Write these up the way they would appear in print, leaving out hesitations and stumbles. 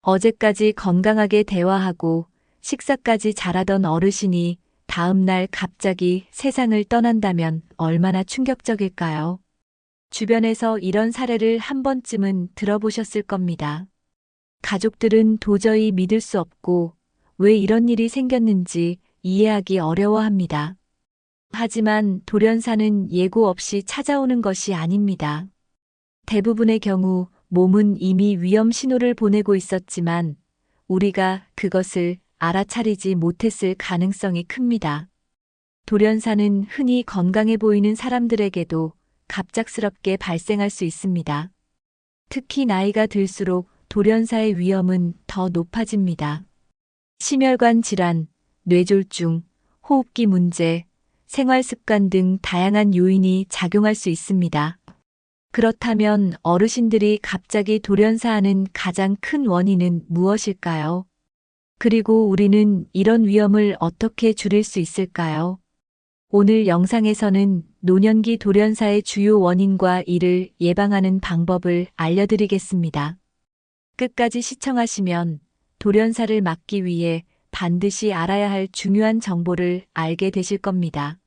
어제까지 건강하게 대화하고 식사까지 잘하던 어르신이 다음날 갑자기 세상을 떠난다면 얼마나 충격적일까요? 주변에서 이런 사례를 한 번쯤은 들어보셨을 겁니다. 가족들은 도저히 믿을 수 없고 왜 이런 일이 생겼는지 이해하기 어려워합니다. 하지만 돌연사는 예고 없이 찾아오는 것이 아닙니다. 대부분의 경우 몸은 이미 위험 신호를 보내고 있었지만 우리가 그것을 알아차리지 못했을 가능성이 큽니다. 돌연사는 흔히 건강해 보이는 사람들에게도 갑작스럽게 발생할 수 있습니다. 특히 나이가 들수록 돌연사의 위험은 더 높아집니다. 심혈관 질환, 뇌졸중, 호흡기 문제, 생활 습관 등 다양한 요인이 작용할 수 있습니다. 그렇다면 어르신들이 갑자기 돌연사하는 가장 큰 원인은 무엇일까요? 그리고 우리는 이런 위험을 어떻게 줄일 수 있을까요? 오늘 영상에서는 노년기 돌연사의 주요 원인과 이를 예방하는 방법을 알려드리겠습니다. 끝까지 시청하시면 돌연사를 막기 위해 반드시 알아야 할 중요한 정보를 알게 되실 겁니다.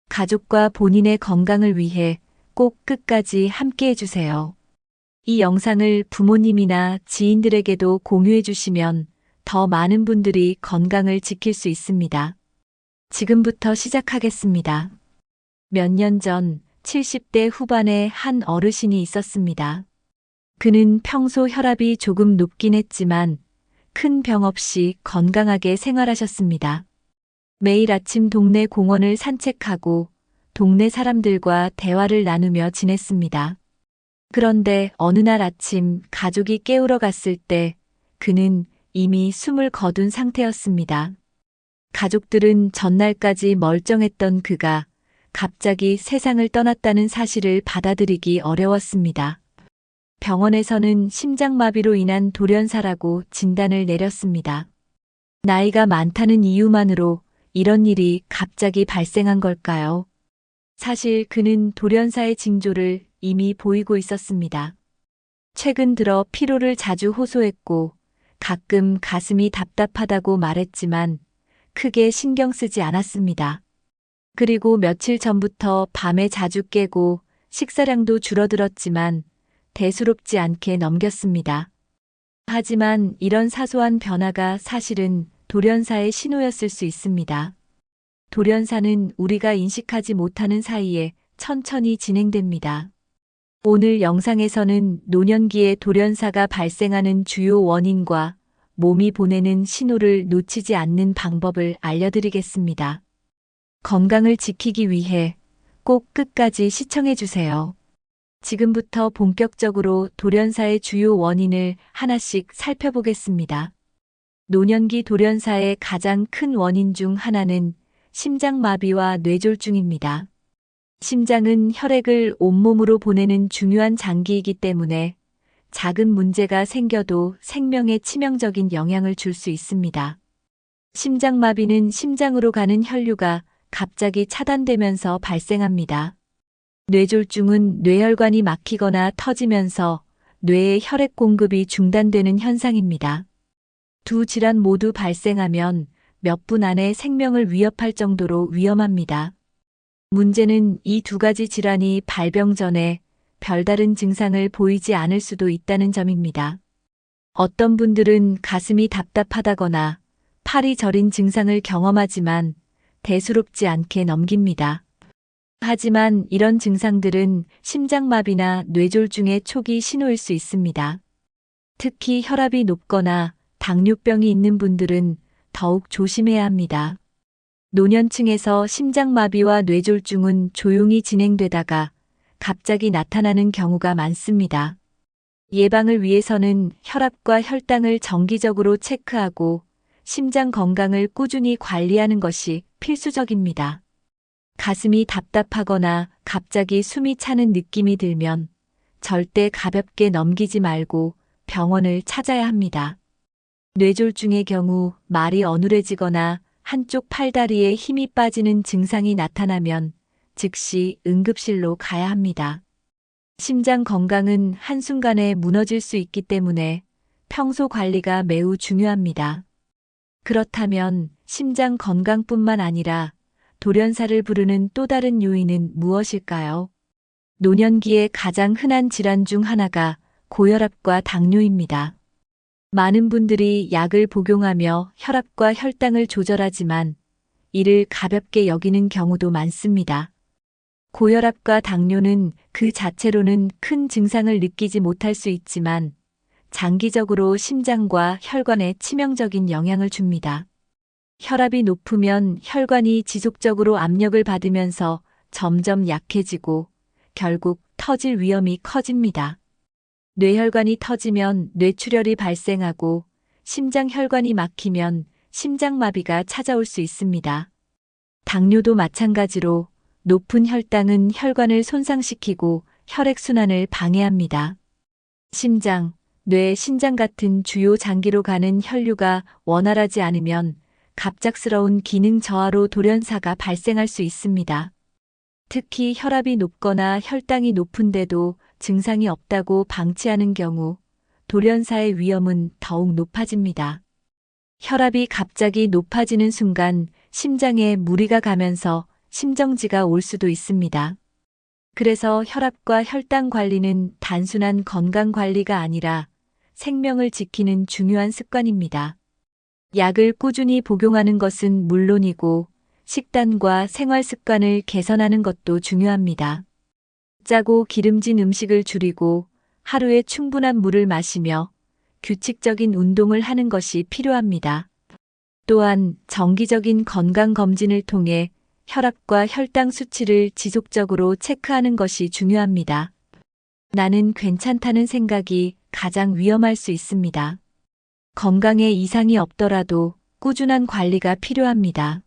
가족과 본인의 건강을 위해 꼭 끝까지 함께 해주세요. 이 영상을 부모님이나 지인들에게도 공유해 주시면 더 많은 분들이 건강을 지킬 수 있습니다. 지금부터 시작하겠습니다. 몇 년 전 70대 후반의 한 어르신이 있었습니다. 그는 평소 혈압이 조금 높긴 했지만 큰 병 없이 건강하게 생활하셨습니다. 매일 아침 동네 공원을 산책하고 동네 사람들과 대화를 나누며 지냈습니다. 그런데 어느 날 아침 가족이 깨우러 갔을 때 그는 이미 숨을 거둔 상태였습니다. 가족들은 전날까지 멀쩡했던 그가 갑자기 세상을 떠났다는 사실을 받아들이기 어려웠습니다. 병원에서는 심장마비로 인한 돌연사라고 진단을 내렸습니다. 나이가 많다는 이유만으로 이런 일이 갑자기 발생한 걸까요? 사실 그는 돌연사의 징조를 이미 보이고 있었습니다. 최근 들어 피로를 자주 호소했고 가끔 가슴이 답답하다고 말했지만 크게 신경 쓰지 않았습니다. 그리고 며칠 전부터 밤에 자주 깨고 식사량도 줄어들었지만 대수롭지 않게 넘겼습니다. 하지만 이런 사소한 변화가 사실은 돌연사의 신호였을 수 있습니다. 돌연사는 우리가 인식하지 못하는 사이에 천천히 진행됩니다. 오늘 영상에서는 노년기에 돌연사가 발생하는 주요 원인과 몸이 보내는 신호를 놓치지 않는 방법을 알려드리겠습니다. 건강을 지키기 위해 꼭 끝까지 시청해 주세요. 지금부터 본격적으로 돌연사의 주요 원인을 하나씩 살펴보겠습니다. 노년기 돌연사의 가장 큰 원인 중 하나는 심장마비와 뇌졸중입니다. 심장은 혈액을 온몸으로 보내는 중요한 장기이기 때문에 작은 문제가 생겨도 생명에 치명적인 영향을 줄 수 있습니다. 심장마비는 심장으로 가는 혈류가 갑자기 차단되면서 발생합니다. 뇌졸중은 뇌혈관이 막히거나 터지면서 뇌의 혈액 공급이 중단되는 현상입니다. 두 질환 모두 발생하면 몇 분 안에 생명을 위협할 정도로 위험합니다. 문제는 이 두 가지 질환이 발병 전에 별다른 증상을 보이지 않을 수도 있다는 점입니다. 어떤 분들은 가슴이 답답하다거나 팔이 저린 증상을 경험하지만 대수롭지 않게 넘깁니다. 하지만 이런 증상들은 심장마비나 뇌졸중의 초기 신호일 수 있습니다. 특히 혈압이 높거나 당뇨병이 있는 분들은 더욱 조심해야 합니다. 노년층에서 심장마비와 뇌졸중은 조용히 진행되다가 갑자기 나타나는 경우가 많습니다. 예방을 위해서는 혈압과 혈당을 정기적으로 체크하고 심장 건강을 꾸준히 관리하는 것이 필수적입니다. 가슴이 답답하거나 갑자기 숨이 차는 느낌이 들면 절대 가볍게 넘기지 말고 병원을 찾아야 합니다. 뇌졸중의 경우 말이 어눌해지거나 한쪽 팔다리에 힘이 빠지는 증상이 나타나면 즉시 응급실로 가야 합니다. 심장 건강은 한순간에 무너질 수 있기 때문에 평소 관리가 매우 중요합니다. 그렇다면 심장 건강뿐만 아니라 돌연사를 부르는 또 다른 요인은 무엇일까요? 노년기에 가장 흔한 질환 중 하나가 고혈압과 당뇨입니다. 많은 분들이 약을 복용하며 혈압과 혈당을 조절하지만 이를 가볍게 여기는 경우도 많습니다. 고혈압과 당뇨는 그 자체로는 큰 증상을 느끼지 못할 수 있지만 장기적으로 심장과 혈관에 치명적인 영향을 줍니다. 혈압이 높으면 혈관이 지속적으로 압력을 받으면서 점점 약해지고 결국 터질 위험이 커집니다. 뇌혈관이 터지면 뇌출혈이 발생하고 심장혈관이 막히면 심장마비가 찾아올 수 있습니다. 당뇨도 마찬가지로 높은 혈당은 혈관을 손상시키고 혈액순환을 방해합니다. 심장, 뇌, 신장 같은 주요 장기로 가는 혈류가 원활하지 않으면 갑작스러운 기능 저하로 돌연사가 발생할 수 있습니다. 특히 혈압이 높거나 혈당이 높은데도 증상이 없다고 방치하는 경우 돌연사의 위험은 더욱 높아집니다. 혈압이 갑자기 높아지는 순간 심장에 무리가 가면서 심정지가 올 수도 있습니다. 그래서 혈압과 혈당 관리는 단순한 건강 관리가 아니라 생명을 지키는 중요한 습관입니다. 약을 꾸준히 복용하는 것은 물론이고 식단과 생활 습관을 개선하는 것도 중요합니다. 짜고 기름진 음식을 줄이고 하루에 충분한 물을 마시며 규칙적인 운동을 하는 것이 필요합니다. 또한 정기적인 건강검진을 통해 혈압과 혈당 수치를 지속적으로 체크하는 것이 중요합니다. 나는 괜찮다는 생각이 가장 위험할 수 있습니다. 건강에 이상이 없더라도 꾸준한 관리가 필요합니다.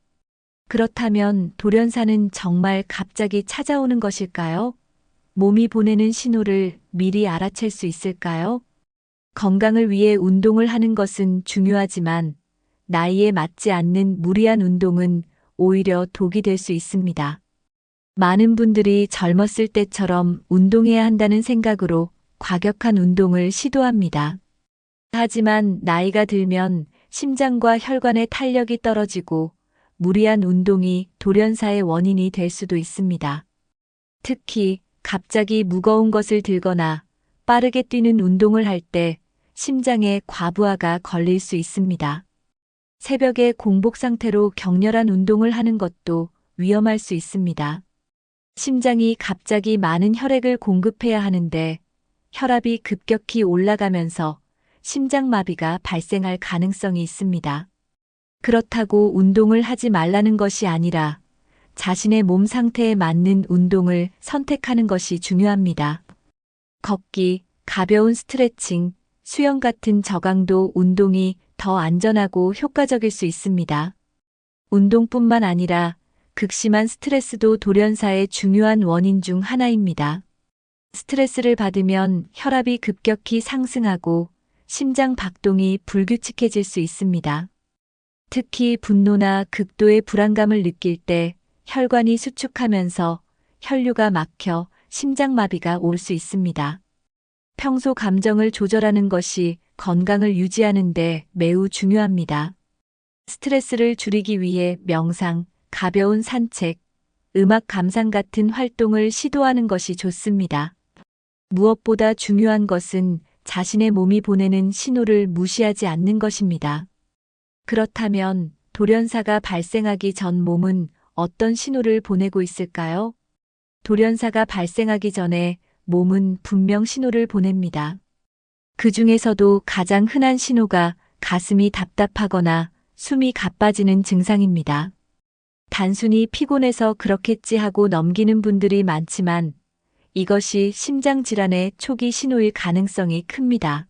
그렇다면 돌연사는 정말 갑자기 찾아오는 것일까요? 몸이 보내는 신호를 미리 알아챌 수 있을까요? 건강을 위해 운동을 하는 것은 중요하지만 나이에 맞지 않는 무리한 운동은 오히려 독이 될 수 있습니다. 많은 분들이 젊었을 때처럼 운동해야 한다는 생각으로 과격한 운동을 시도합니다. 하지만 나이가 들면 심장과 혈관의 탄력이 떨어지고 무리한 운동이 돌연사의 원인이 될 수도 있습니다. 특히 갑자기 무거운 것을 들거나 빠르게 뛰는 운동을 할 때 심장에 과부하가 걸릴 수 있습니다. 새벽에 공복 상태로 격렬한 운동을 하는 것도 위험할 수 있습니다. 심장이 갑자기 많은 혈액을 공급해야 하는데 혈압이 급격히 올라가면서 심장마비가 발생할 가능성이 있습니다. 그렇다고 운동을 하지 말라는 것이 아니라 자신의 몸 상태에 맞는 운동을 선택하는 것이 중요합니다. 걷기, 가벼운 스트레칭, 수영 같은 저강도 운동이 더 안전하고 효과적일 수 있습니다. 운동뿐만 아니라 극심한 스트레스도 돌연사의 중요한 원인 중 하나입니다. 스트레스를 받으면 혈압이 급격히 상승하고 심장 박동이 불규칙해질 수 있습니다. 특히 분노나 극도의 불안감을 느낄 때 혈관이 수축하면서 혈류가 막혀 심장마비가 올 수 있습니다. 평소 감정을 조절하는 것이 건강을 유지하는 데 매우 중요합니다. 스트레스를 줄이기 위해 명상, 가벼운 산책, 음악 감상 같은 활동을 시도하는 것이 좋습니다. 무엇보다 중요한 것은 자신의 몸이 보내는 신호를 무시하지 않는 것입니다. 그렇다면 돌연사가 발생하기 전 몸은 어떤 신호를 보내고 있을까요? 돌연사가 발생하기 전에 몸은 분명 신호를 보냅니다. 그 중에서도 가장 흔한 신호가 가슴이 답답하거나 숨이 가빠지는 증상입니다. 단순히 피곤해서 그렇겠지 하고 넘기는 분들이 많지만 이것이 심장질환의 초기 신호일 가능성이 큽니다.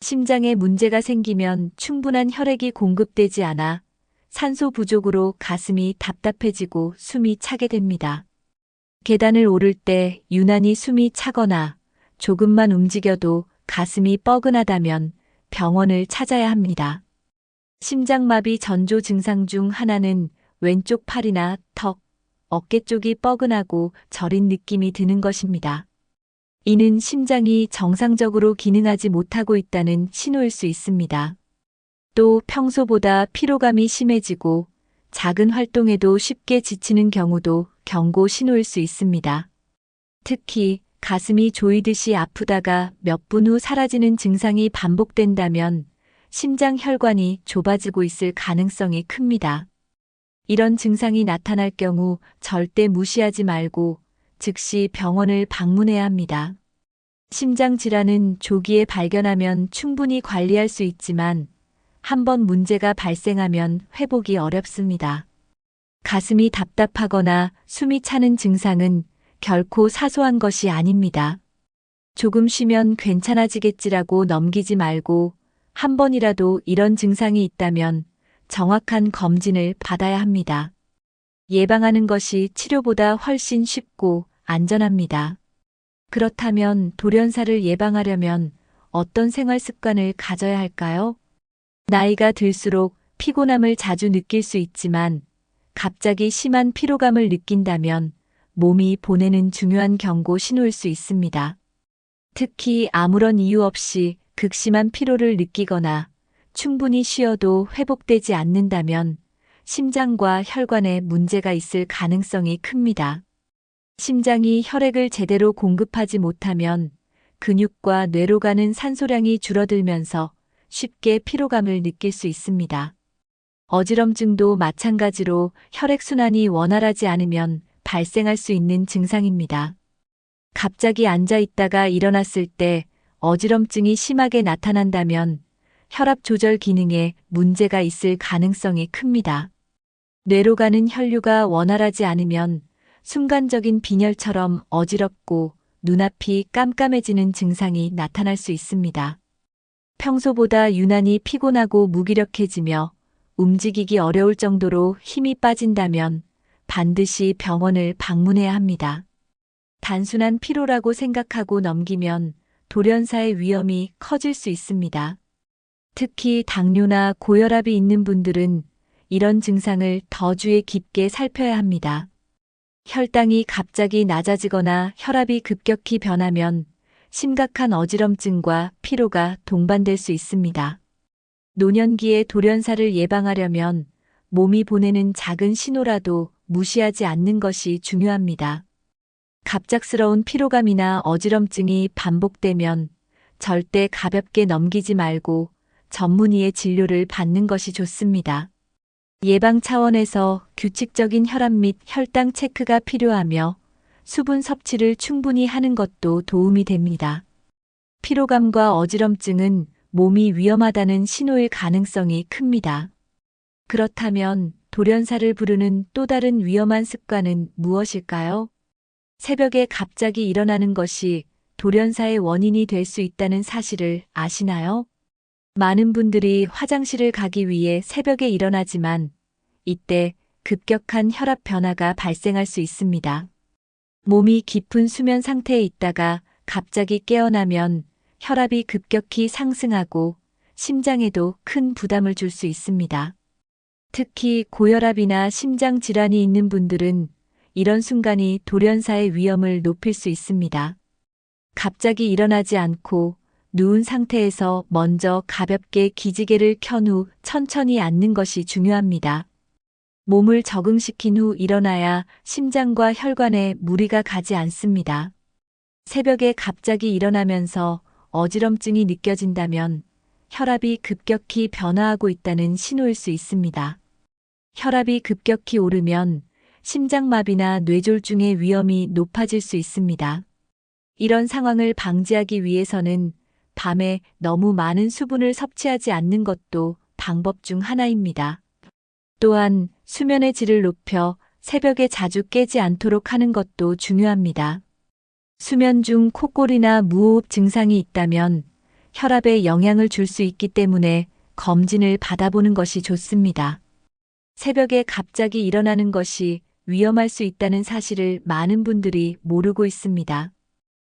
심장에 문제가 생기면 충분한 혈액이 공급되지 않아 산소 부족으로 가슴이 답답해지고 숨이 차게 됩니다. 계단을 오를 때 유난히 숨이 차거나 조금만 움직여도 가슴이 뻐근하다면 병원을 찾아야 합니다. 심장마비 전조 증상 중 하나는 왼쪽 팔이나 턱, 어깨 쪽이 뻐근하고 저린 느낌이 드는 것입니다. 이는 심장이 정상적으로 기능하지 못하고 있다는 신호일 수 있습니다. 또 평소보다 피로감이 심해지고 작은 활동에도 쉽게 지치는 경우도 경고 신호일 수 있습니다. 특히 가슴이 조이듯이 아프다가 몇 분 후 사라지는 증상이 반복된다면 심장 혈관이 좁아지고 있을 가능성이 큽니다. 이런 증상이 나타날 경우 절대 무시하지 말고 즉시 병원을 방문해야 합니다. 심장 질환은 조기에 발견하면 충분히 관리할 수 있지만 한번 문제가 발생하면 회복이 어렵습니다. 가슴이 답답하거나 숨이 차는 증상은 결코 사소한 것이 아닙니다. 조금 쉬면 괜찮아지겠지라고 넘기지 말고 한 번이라도 이런 증상이 있다면 정확한 검진을 받아야 합니다. 예방하는 것이 치료보다 훨씬 쉽고 안전합니다. 그렇다면 돌연사를 예방하려면 어떤 생활 습관을 가져야 할까요? 나이가 들수록 피곤함을 자주 느낄 수 있지만 갑자기 심한 피로감을 느낀다면 몸이 보내는 중요한 경고 신호일 수 있습니다. 특히 아무런 이유 없이 극심한 피로를 느끼거나 충분히 쉬어도 회복되지 않는다면 심장과 혈관에 문제가 있을 가능성이 큽니다. 심장이 혈액을 제대로 공급하지 못하면 근육과 뇌로 가는 산소량이 줄어들면서 쉽게 피로감을 느낄 수 있습니다. 어지럼증도 마찬가지로 혈액순환이 원활하지 않으면 발생할 수 있는 증상입니다. 갑자기 앉아 있다가 일어났을 때 어지럼증이 심하게 나타난다면 혈압 조절 기능에 문제가 있을 가능성이 큽니다. 뇌로 가는 혈류가 원활하지 않으면 순간적인 빈혈처럼 어지럽고 눈앞이 깜깜해지는 증상이 나타날 수 있습니다. 평소보다 유난히 피곤하고 무기력해지며 움직이기 어려울 정도로 힘이 빠진다면 반드시 병원을 방문해야 합니다. 단순한 피로라고 생각하고 넘기면 돌연사의 위험이 커질 수 있습니다. 특히 당뇨나 고혈압이 있는 분들은 이런 증상을 더 주의 깊게 살펴야 합니다. 혈당이 갑자기 낮아지거나 혈압이 급격히 변하면 심각한 어지럼증과 피로가 동반될 수 있습니다. 노년기에 돌연사를 예방하려면 몸이 보내는 작은 신호라도 무시하지 않는 것이 중요합니다. 갑작스러운 피로감이나 어지럼증이 반복되면 절대 가볍게 넘기지 말고 전문의의 진료를 받는 것이 좋습니다. 예방 차원에서 규칙적인 혈압 및 혈당 체크가 필요하며 수분 섭취를 충분히 하는 것도 도움이 됩니다. 피로감과 어지럼증은 몸이 위험하다는 신호일 가능성이 큽니다. 그렇다면 돌연사를 부르는 또 다른 위험한 습관은 무엇일까요? 새벽에 갑자기 일어나는 것이 돌연사의 원인이 될 수 있다는 사실을 아시나요? 많은 분들이 화장실을 가기 위해 새벽에 일어나지만 이때 급격한 혈압 변화가 발생할 수 있습니다. 몸이 깊은 수면 상태에 있다가 갑자기 깨어나면 혈압이 급격히 상승하고 심장에도 큰 부담을 줄 수 있습니다. 특히 고혈압이나 심장 질환이 있는 분들은 이런 순간이 돌연사의 위험을 높일 수 있습니다. 갑자기 일어나지 않고 누운 상태에서 먼저 가볍게 기지개를 켠 후 천천히 앉는 것이 중요합니다. 몸을 적응시킨 후 일어나야 심장과 혈관에 무리가 가지 않습니다. 새벽에 갑자기 일어나면서 어지럼증이 느껴진다면 혈압이 급격히 변화하고 있다는 신호일 수 있습니다. 혈압이 급격히 오르면 심장마비나 뇌졸중의 위험이 높아질 수 있습니다. 이런 상황을 방지하기 위해서는 밤에 너무 많은 수분을 섭취하지 않는 것도 방법 중 하나입니다. 또한 수면의 질을 높여 새벽에 자주 깨지 않도록 하는 것도 중요합니다. 수면 중 콧골이나 무호흡 증상이 있다면 혈압에 영향을 줄 수 있기 때문에 검진을 받아보는 것이 좋습니다. 새벽에 갑자기 일어나는 것이 위험할 수 있다는 사실을 많은 분들이 모르고 있습니다.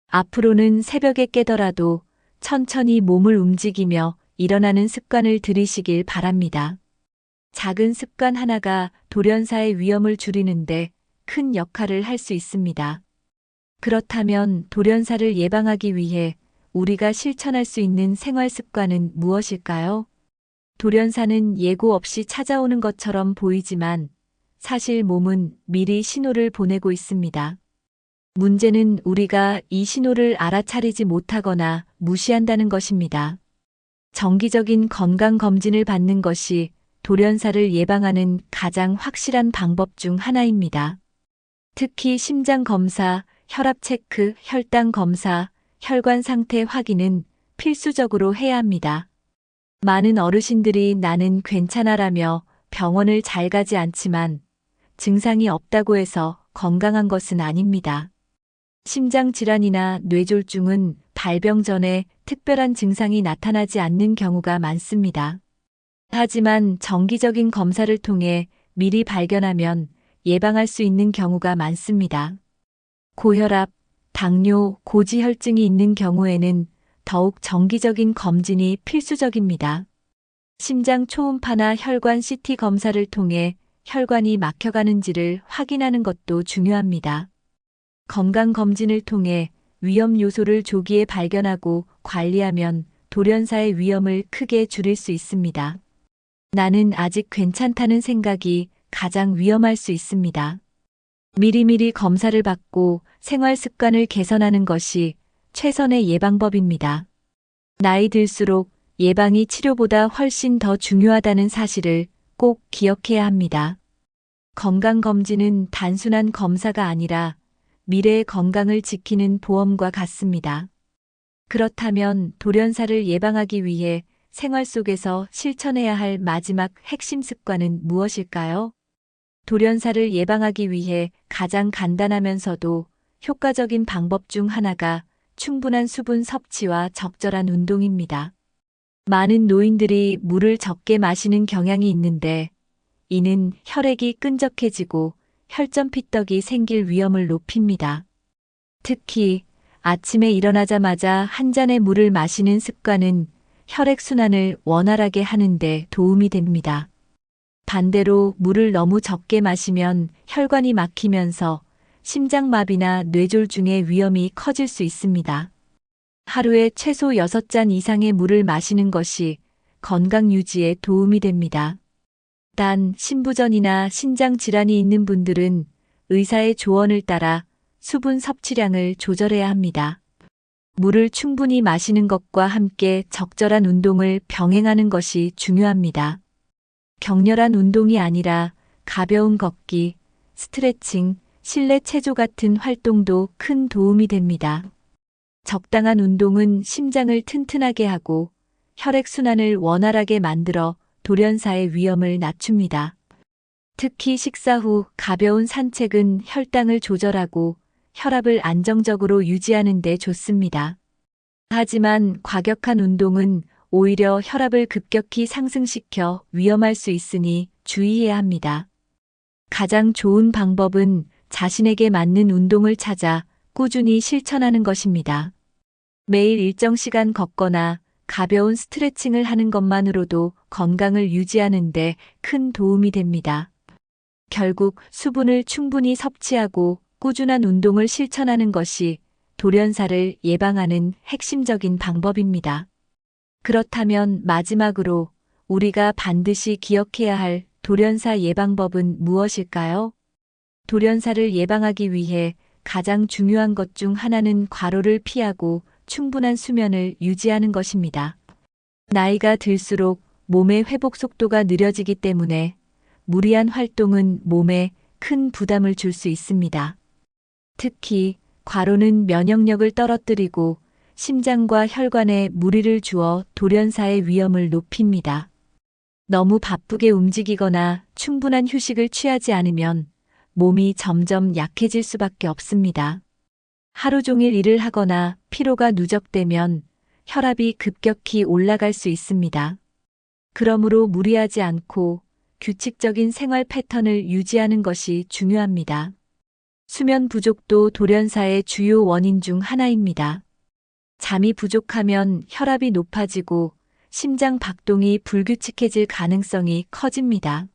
앞으로는 새벽에 깨더라도 천천히 몸을 움직이며 일어나는 습관을 들이시길 바랍니다. 작은 습관 하나가 돌연사의 위험을 줄이는데 큰 역할을 할 수 있습니다. 그렇다면 돌연사를 예방하기 위해 우리가 실천할 수 있는 생활 습관은 무엇일까요? 돌연사는 예고 없이 찾아오는 것처럼 보이지만 사실 몸은 미리 신호를 보내고 있습니다. 문제는 우리가 이 신호를 알아차리지 못하거나 무시한다는 것입니다. 정기적인 건강검진을 받는 것이 돌연사를 예방하는 가장 확실한 방법 중 하나입니다. 특히 심장검사, 혈압체크, 혈당검사, 혈관 상태 확인은 필수적으로 해야 합니다. 많은 어르신들이 나는 괜찮아라며 병원을 잘 가지 않지만 증상이 없다고 해서 건강한 것은 아닙니다. 심장질환이나 뇌졸중은 발병 전에 특별한 증상이 나타나지 않는 경우가 많습니다. 하지만 정기적인 검사를 통해 미리 발견하면 예방할 수 있는 경우가 많습니다. 고혈압, 당뇨, 고지혈증이 있는 경우에는 더욱 정기적인 검진이 필수적입니다. 심장 초음파나 혈관 CT 검사를 통해 혈관이 막혀가는지를 확인하는 것도 중요합니다. 건강검진을 통해 위험 요소를 조기에 발견하고 관리하면 돌연사의 위험을 크게 줄일 수 있습니다. 나는 아직 괜찮다는 생각이 가장 위험할 수 있습니다. 미리미리 검사를 받고 생활 습관을 개선하는 것이 최선의 예방법입니다. 나이 들수록 예방이 치료보다 훨씬 더 중요하다는 사실을 꼭 기억해야 합니다. 건강검진은 단순한 검사가 아니라 미래의 건강을 지키는 보험과 같습니다. 그렇다면 돌연사를 예방하기 위해 생활 속에서 실천해야 할 마지막 핵심 습관은 무엇일까요? 돌연사를 예방하기 위해 가장 간단하면서도 효과적인 방법 중 하나가 충분한 수분 섭취와 적절한 운동입니다. 많은 노인들이 물을 적게 마시는 경향이 있는데 이는 혈액이 끈적해지고 혈전 피떡이 생길 위험을 높입니다. 특히 아침에 일어나자마자 한 잔의 물을 마시는 습관은 혈액순환을 원활하게 하는데 도움이 됩니다. 반대로 물을 너무 적게 마시면 혈관이 막히면서 심장마비나 뇌졸중의 위험이 커질 수 있습니다. 하루에 최소 6잔 이상의 물을 마시는 것이 건강 유지에 도움이 됩니다. 단, 신부전이나 신장 질환이 있는 분들은 의사의 조언을 따라 수분 섭취량을 조절해야 합니다. 물을 충분히 마시는 것과 함께 적절한 운동을 병행하는 것이 중요합니다. 격렬한 운동이 아니라 가벼운 걷기, 스트레칭, 실내 체조 같은 활동도 큰 도움이 됩니다. 적당한 운동은 심장을 튼튼하게 하고 혈액순환을 원활하게 만들어 돌연사의 위험을 낮춥니다. 특히 식사 후 가벼운 산책은 혈당을 조절하고 혈압을 안정적으로 유지하는 데 좋습니다. 하지만 과격한 운동은 오히려 혈압을 급격히 상승시켜 위험할 수 있으니 주의해야 합니다. 가장 좋은 방법은 자신에게 맞는 운동을 찾아 꾸준히 실천하는 것입니다. 매일 일정 시간 걷거나 가벼운 스트레칭을 하는 것만으로도 건강을 유지하는 데 큰 도움이 됩니다. 결국 수분을 충분히 섭취하고 꾸준한 운동을 실천하는 것이 돌연사를 예방하는 핵심적인 방법입니다. 그렇다면 마지막으로 우리가 반드시 기억해야 할 돌연사 예방법은 무엇일까요? 돌연사를 예방하기 위해 가장 중요한 것 중 하나는 과로를 피하고 충분한 수면을 유지하는 것입니다. 나이가 들수록 몸의 회복 속도가 느려지기 때문에 무리한 활동은 몸에 큰 부담을 줄 수 있습니다. 특히 과로는 면역력을 떨어뜨리고 심장과 혈관에 무리를 주어 돌연사의 위험을 높입니다. 너무 바쁘게 움직이거나 충분한 휴식을 취하지 않으면 몸이 점점 약해질 수밖에 없습니다. 하루 종일 일을 하거나 피로가 누적되면 혈압이 급격히 올라갈 수 있습니다. 그러므로 무리하지 않고 규칙적인 생활 패턴을 유지하는 것이 중요합니다. 수면 부족도 돌연사의 주요 원인 중 하나입니다. 잠이 부족하면 혈압이 높아지고 심장 박동이 불규칙해질 가능성이 커집니다.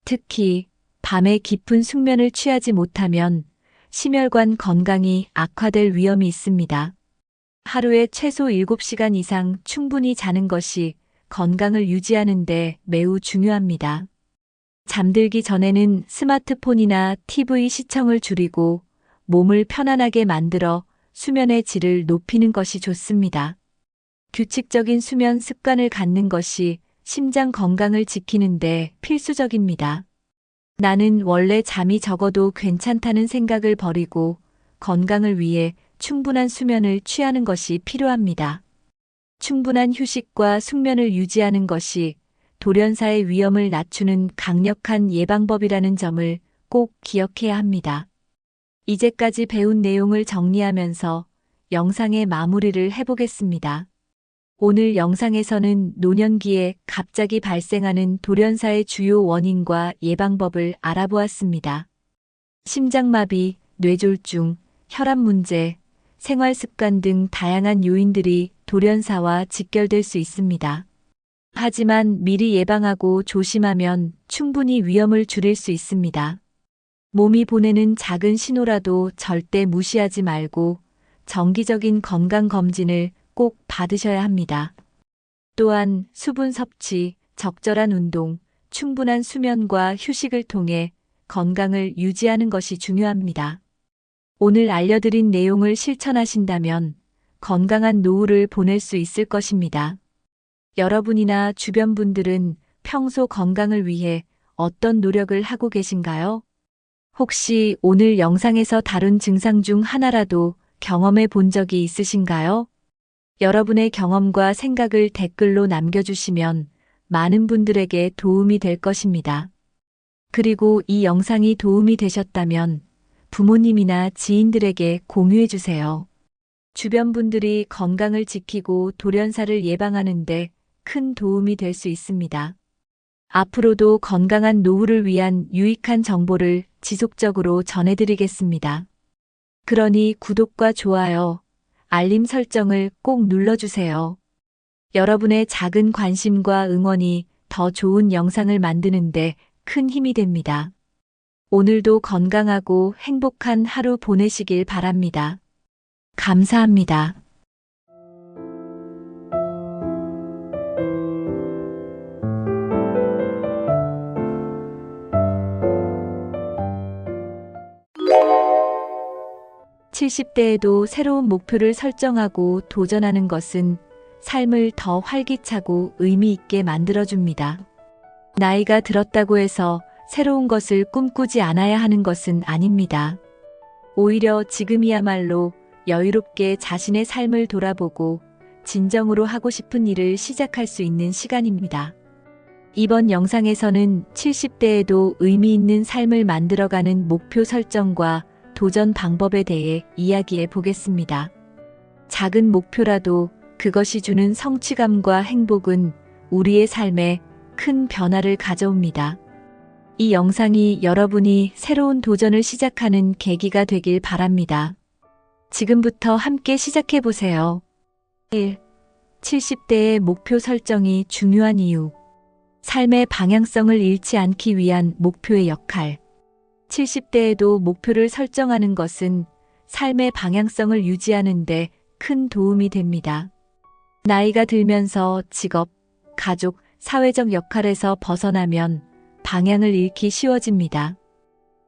특히 밤에 깊은 숙면을 취하지 못하면 심혈관 건강이 악화될 위험이 있습니다. 하루에 최소 7시간 이상 충분히 자는 것이 건강을 유지하는 데 매우 중요합니다. 잠들기 전에는 스마트폰이나 TV 시청을 줄이고 몸을 편안하게 만들어 수면의 질을 높이는 것이 좋습니다. 규칙적인 수면 습관을 갖는 것이 심장 건강을 지키는 데 필수적입니다. 나는 원래 잠이 적어도 괜찮다는 생각을 버리고 건강을 위해 충분한 수면을 취하는 것이 필요합니다. 충분한 휴식과 숙면을 유지하는 것이 돌연사의 위험을 낮추는 강력한 예방법이라는 점을 꼭 기억해야 합니다. 이제까지 배운 내용을 정리하면서 영상의 마무리를 해보겠습니다. 오늘 영상에서는 노년기에 갑자기 발생하는 돌연사의 주요 원인과 예방법을 알아보았습니다. 심장마비, 뇌졸중, 혈압 문제, 생활습관 등 다양한 요인들이 돌연사와 직결될 수 있습니다. 하지만 미리 예방하고 조심하면 충분히 위험을 줄일 수 있습니다. 몸이 보내는 작은 신호라도 절대 무시하지 말고 정기적인 건강검진을 꼭 받으셔야 합니다. 또한 수분 섭취, 적절한 운동, 충분한 수면과 휴식을 통해 건강을 유지하는 것이 중요합니다. 오늘 알려드린 내용을 실천하신다면 건강한 노후를 보낼 수 있을 것입니다. 여러분이나 주변 분들은 평소 건강을 위해 어떤 노력을 하고 계신가요? 혹시 오늘 영상에서 다룬 증상 중 하나라도 경험해 본 적이 있으신가요? 여러분의 경험과 생각을 댓글로 남겨주시면 많은 분들에게 도움이 될 것입니다. 그리고 이 영상이 도움이 되셨다면 부모님이나 지인들에게 공유해 주세요. 주변 분들이 건강을 지키고 돌연사를 예방하는데 큰 도움이 될 수 있습니다. 앞으로도 건강한 노후를 위한 유익한 정보를 지속적으로 전해드리겠습니다. 그러니 구독과 좋아요, 알림 설정을 꼭 눌러주세요. 여러분의 작은 관심과 응원이 더 좋은 영상을 만드는데 큰 힘이 됩니다. 오늘도 건강하고 행복한 하루 보내시길 바랍니다. 감사합니다. (70대에도) 새로운 목표를 설정하고 도전하는 것은 삶을 더 활기차고 의미 있게 만들어줍니다. 나이가 들었다고 해서 새로운 것을 꿈꾸지 않아야 하는 것은 아닙니다. 오히려 지금이야말로 여유롭게 자신의 삶을 돌아보고 진정으로 하고 싶은 일을 시작할 수 있는 시간입니다. 이번 영상에서는 70대에도 의미 있는 삶을 만들어가는 목표 설정과 도전 방법에 대해 이야기해 보겠습니다. 작은 목표라도 그것이 주는 성취감과 행복은 우리의 삶에 큰 변화를 가져옵니다. 이 영상이 여러분이 새로운 도전을 시작하는 계기가 되길 바랍니다. 지금부터 함께 시작해 보세요. 1. 70대의 목표 설정이 중요한 이유. 삶의 방향성을 잃지 않기 위한 목표의 역할. 70대에도 목표를 설정하는 것은 삶의 방향성을 유지하는 데 큰 도움이 됩니다. 나이가 들면서 직업, 가족, 사회적 역할에서 벗어나면 방향을 잃기 쉬워집니다.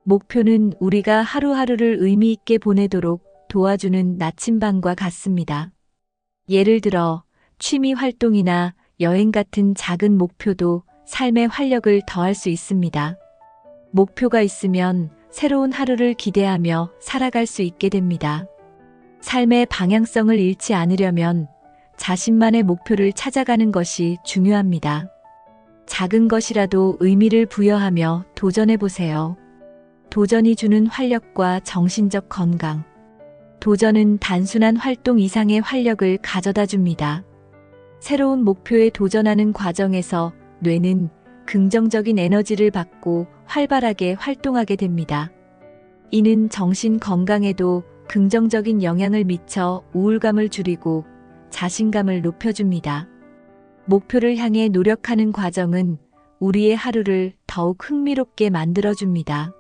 목표는 우리가 하루하루를 의미 있게 보내도록 도와주는 나침반과 같습니다. 예를 들어 취미 활동이나 여행 같은 작은 목표도 삶의 활력을 더할 수 있습니다. 목표가 있으면 새로운 하루를 기대하며 살아갈 수 있게 됩니다. 삶의 방향성을 잃지 않으려면 자신만의 목표를 찾아가는 것이 중요합니다. 작은 것이라도 의미를 부여하며 도전해 보세요. 도전이 주는 활력과 정신적 건강. 도전은 단순한 활동 이상의 활력을 가져다 줍니다. 새로운 목표에 도전하는 과정에서 뇌는 긍정적인 에너지를 받고 활발하게 활동하게 됩니다. 이는 정신 건강에도 긍정적인 영향을 미쳐 우울감을 줄이고 자신감을 높여줍니다. 목표를 향해 노력하는 과정은 우리의 하루를 더욱 흥미롭게 만들어줍니다.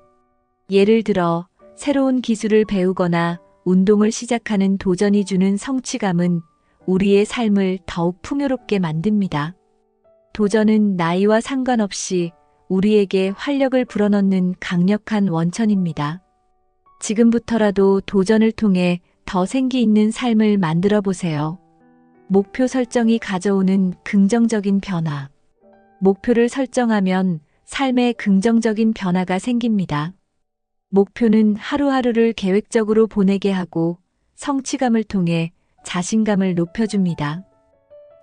예를 들어 새로운 기술을 배우거나 운동을 시작하는 도전이 주는 성취감은 우리의 삶을 더욱 풍요롭게 만듭니다. 도전은 나이와 상관없이 우리에게 활력을 불어넣는 강력한 원천입니다. 지금부터라도 도전을 통해 더 생기 있는 삶을 만들어 보세요. 목표 설정이 가져오는 긍정적인 변화. 목표를 설정하면 삶에 긍정적인 변화가 생깁니다. 목표는 하루하루를 계획적으로 보내게 하고 성취감을 통해 자신감을 높여줍니다.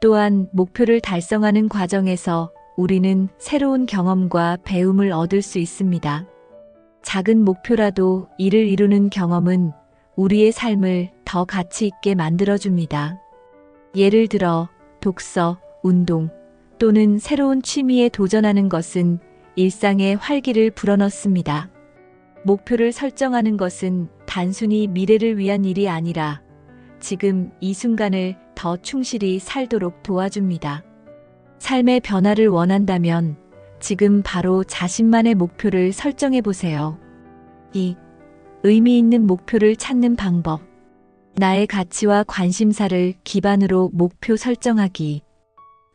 또한 목표를 달성하는 과정에서 우리는 새로운 경험과 배움을 얻을 수 있습니다. 작은 목표라도 이를 이루는 경험은 우리의 삶을 더 가치 있게 만들어줍니다. 예를 들어 독서, 운동 또는 새로운 취미에 도전하는 것은 일상에 활기를 불어넣습니다. 목표를 설정하는 것은 단순히 미래를 위한 일이 아니라 지금 이 순간을 더 충실히 살도록 도와줍니다. 삶의 변화를 원한다면 지금 바로 자신만의 목표를 설정해 보세요. 2. 의미 있는 목표를 찾는 방법. 나의 가치와 관심사를 기반으로 목표 설정하기.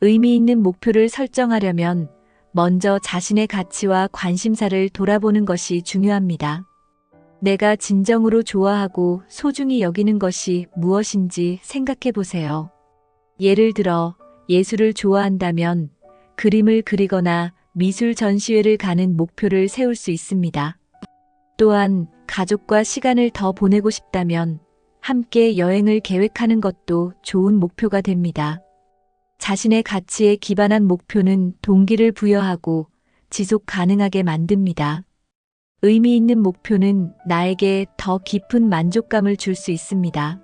의미 있는 목표를 설정하려면 먼저 자신의 가치와 관심사를 돌아보는 것이 중요합니다. 내가 진정으로 좋아하고 소중히 여기는 것이 무엇인지 생각해 보세요. 예를 들어 예술을 좋아한다면 그림을 그리거나 미술 전시회를 가는 목표를 세울 수 있습니다. 또한 가족과 시간을 더 보내고 싶다면 함께 여행을 계획하는 것도 좋은 목표가 됩니다. 자신의 가치에 기반한 목표는 동기를 부여하고 지속 가능하게 만듭니다. 의미 있는 목표는 나에게 더 깊은 만족감을 줄 수 있습니다.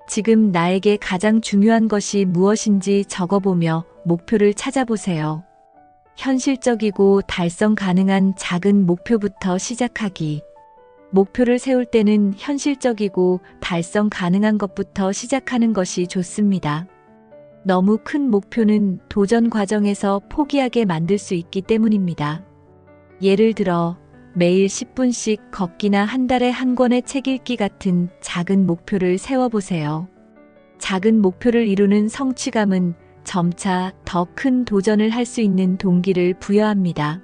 지금 나에게 가장 중요한 것이 무엇인지 적어보며 목표를 찾아보세요. 현실적이고 달성 가능한 작은 목표부터 시작하기. 목표를 세울 때는 현실적이고 달성 가능한 것부터 시작하는 것이 좋습니다. 너무 큰 목표는 도전 과정에서 포기하게 만들 수 있기 때문입니다. 예를 들어 매일 10분씩 걷기나 한 달에 한 권의 책 읽기 같은 작은 목표를 세워보세요. 작은 목표를 이루는 성취감은 점차 더 큰 도전을 할 수 있는 동기를 부여합니다.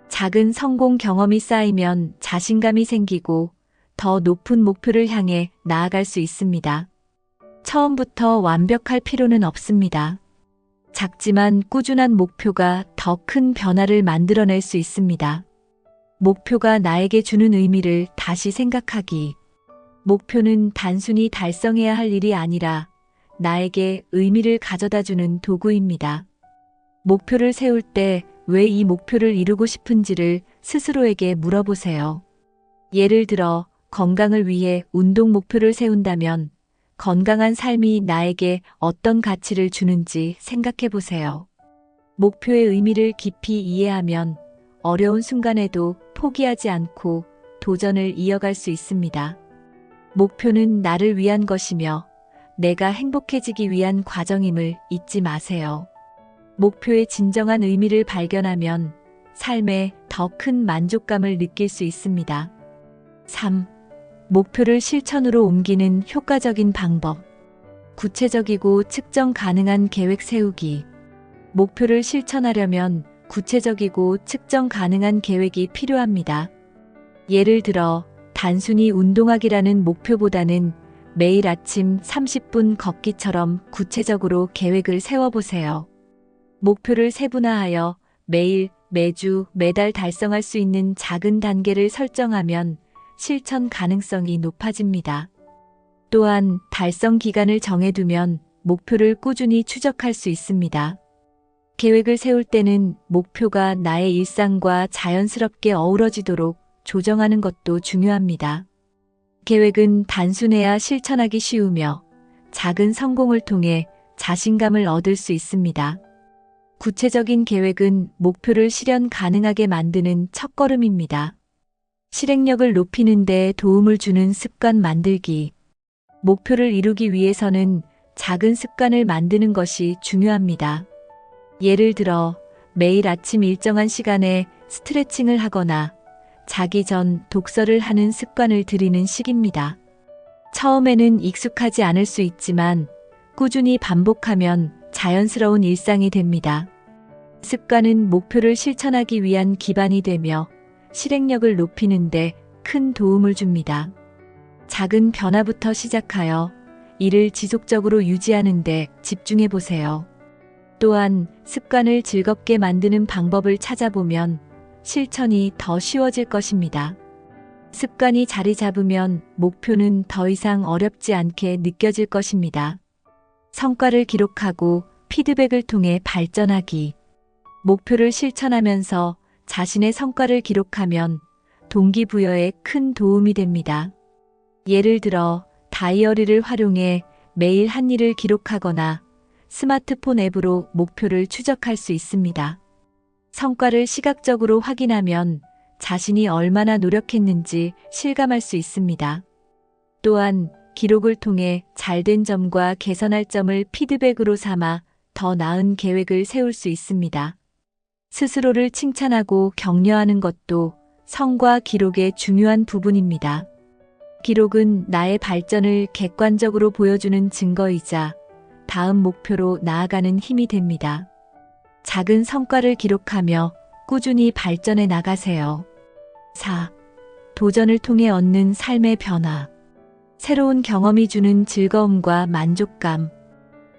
작은 성공 경험이 쌓이면 자신감이 생기고 더 높은 목표를 향해 나아갈 수 있습니다. 처음부터 완벽할 필요는 없습니다. 작지만 꾸준한 목표가 더 큰 변화를 만들어낼 수 있습니다. 목표가 나에게 주는 의미를 다시 생각하기. 목표는 단순히 달성해야 할 일이 아니라 나에게 의미를 가져다주는 도구입니다. 목표를 세울 때 왜 이 목표를 이루고 싶은지를 스스로에게 물어보세요. 예를 들어 건강을 위해 운동 목표를 세운다면 건강한 삶이 나에게 어떤 가치를 주는지 생각해 보세요. 목표의 의미를 깊이 이해하면 어려운 순간에도 포기하지 않고 도전을 이어갈 수 있습니다. 목표는 나를 위한 것이며 내가 행복해지기 위한 과정임을 잊지 마세요. 목표의 진정한 의미를 발견하면 삶에 더 큰 만족감을 느낄 수 있습니다. 3. 목표를 실천으로 옮기는 효과적인 방법. 구체적이고 측정 가능한 계획 세우기. 목표를 실천하려면 구체적이고 측정 가능한 계획이 필요합니다. 예를 들어 단순히 운동하기라는 목표보다는 매일 아침 30분 걷기처럼 구체적으로 계획을 세워보세요. 목표를 세분화하여 매일, 매주, 매달 달성할 수 있는 작은 단계를 설정하면 실천 가능성이 높아집니다. 또한 달성 기간을 정해두면 목표를 꾸준히 추적할 수 있습니다. 계획을 세울 때는 목표가 나의 일상과 자연스럽게 어우러지도록 조정하는 것도 중요합니다. 계획은 단순해야 실천하기 쉬우며 작은 성공을 통해 자신감을 얻을 수 있습니다. 구체적인 계획은 목표를 실현 가능하게 만드는 첫걸음입니다. 실행력을 높이는 데 도움을 주는 습관 만들기. 목표를 이루기 위해서는 작은 습관을 만드는 것이 중요합니다. 예를 들어 매일 아침 일정한 시간에 스트레칭을 하거나 자기 전 독서를 하는 습관을 들이는 시기입니다. 처음에는 익숙하지 않을 수 있지만 꾸준히 반복하면 자연스러운 일상이 됩니다. 습관은 목표를 실천하기 위한 기반이 되며 실행력을 높이는데 큰 도움을 줍니다. 작은 변화부터 시작하여 이를 지속적으로 유지하는 데 집중해 보세요. 또한 습관을 즐겁게 만드는 방법을 찾아보면 실천이 더 쉬워질 것입니다. 습관이 자리 잡으면 목표는 더 이상 어렵지 않게 느껴질 것입니다. 성과를 기록하고 피드백을 통해 발전하기. 목표를 실천하면서 자신의 성과를 기록하면 동기부여에 큰 도움이 됩니다. 예를 들어 다이어리를 활용해 매일 한 일을 기록하거나 스마트폰 앱으로 목표를 추적할 수 있습니다. 성과를 시각적으로 확인하면 자신이 얼마나 노력했는지 실감할 수 있습니다. 또한 기록을 통해 잘된 점과 개선할 점을 피드백으로 삼아 더 나은 계획을 세울 수 있습니다. 스스로를 칭찬하고 격려하는 것도 성과 기록의 중요한 부분입니다. 기록은 나의 발전을 객관적으로 보여주는 증거이자 다음 목표로 나아가는 힘이 됩니다. 작은 성과를 기록하며 꾸준히 발전해 나가세요. 4. 도전을 통해 얻는 삶의 변화. 새로운 경험이 주는 즐거움과 만족감.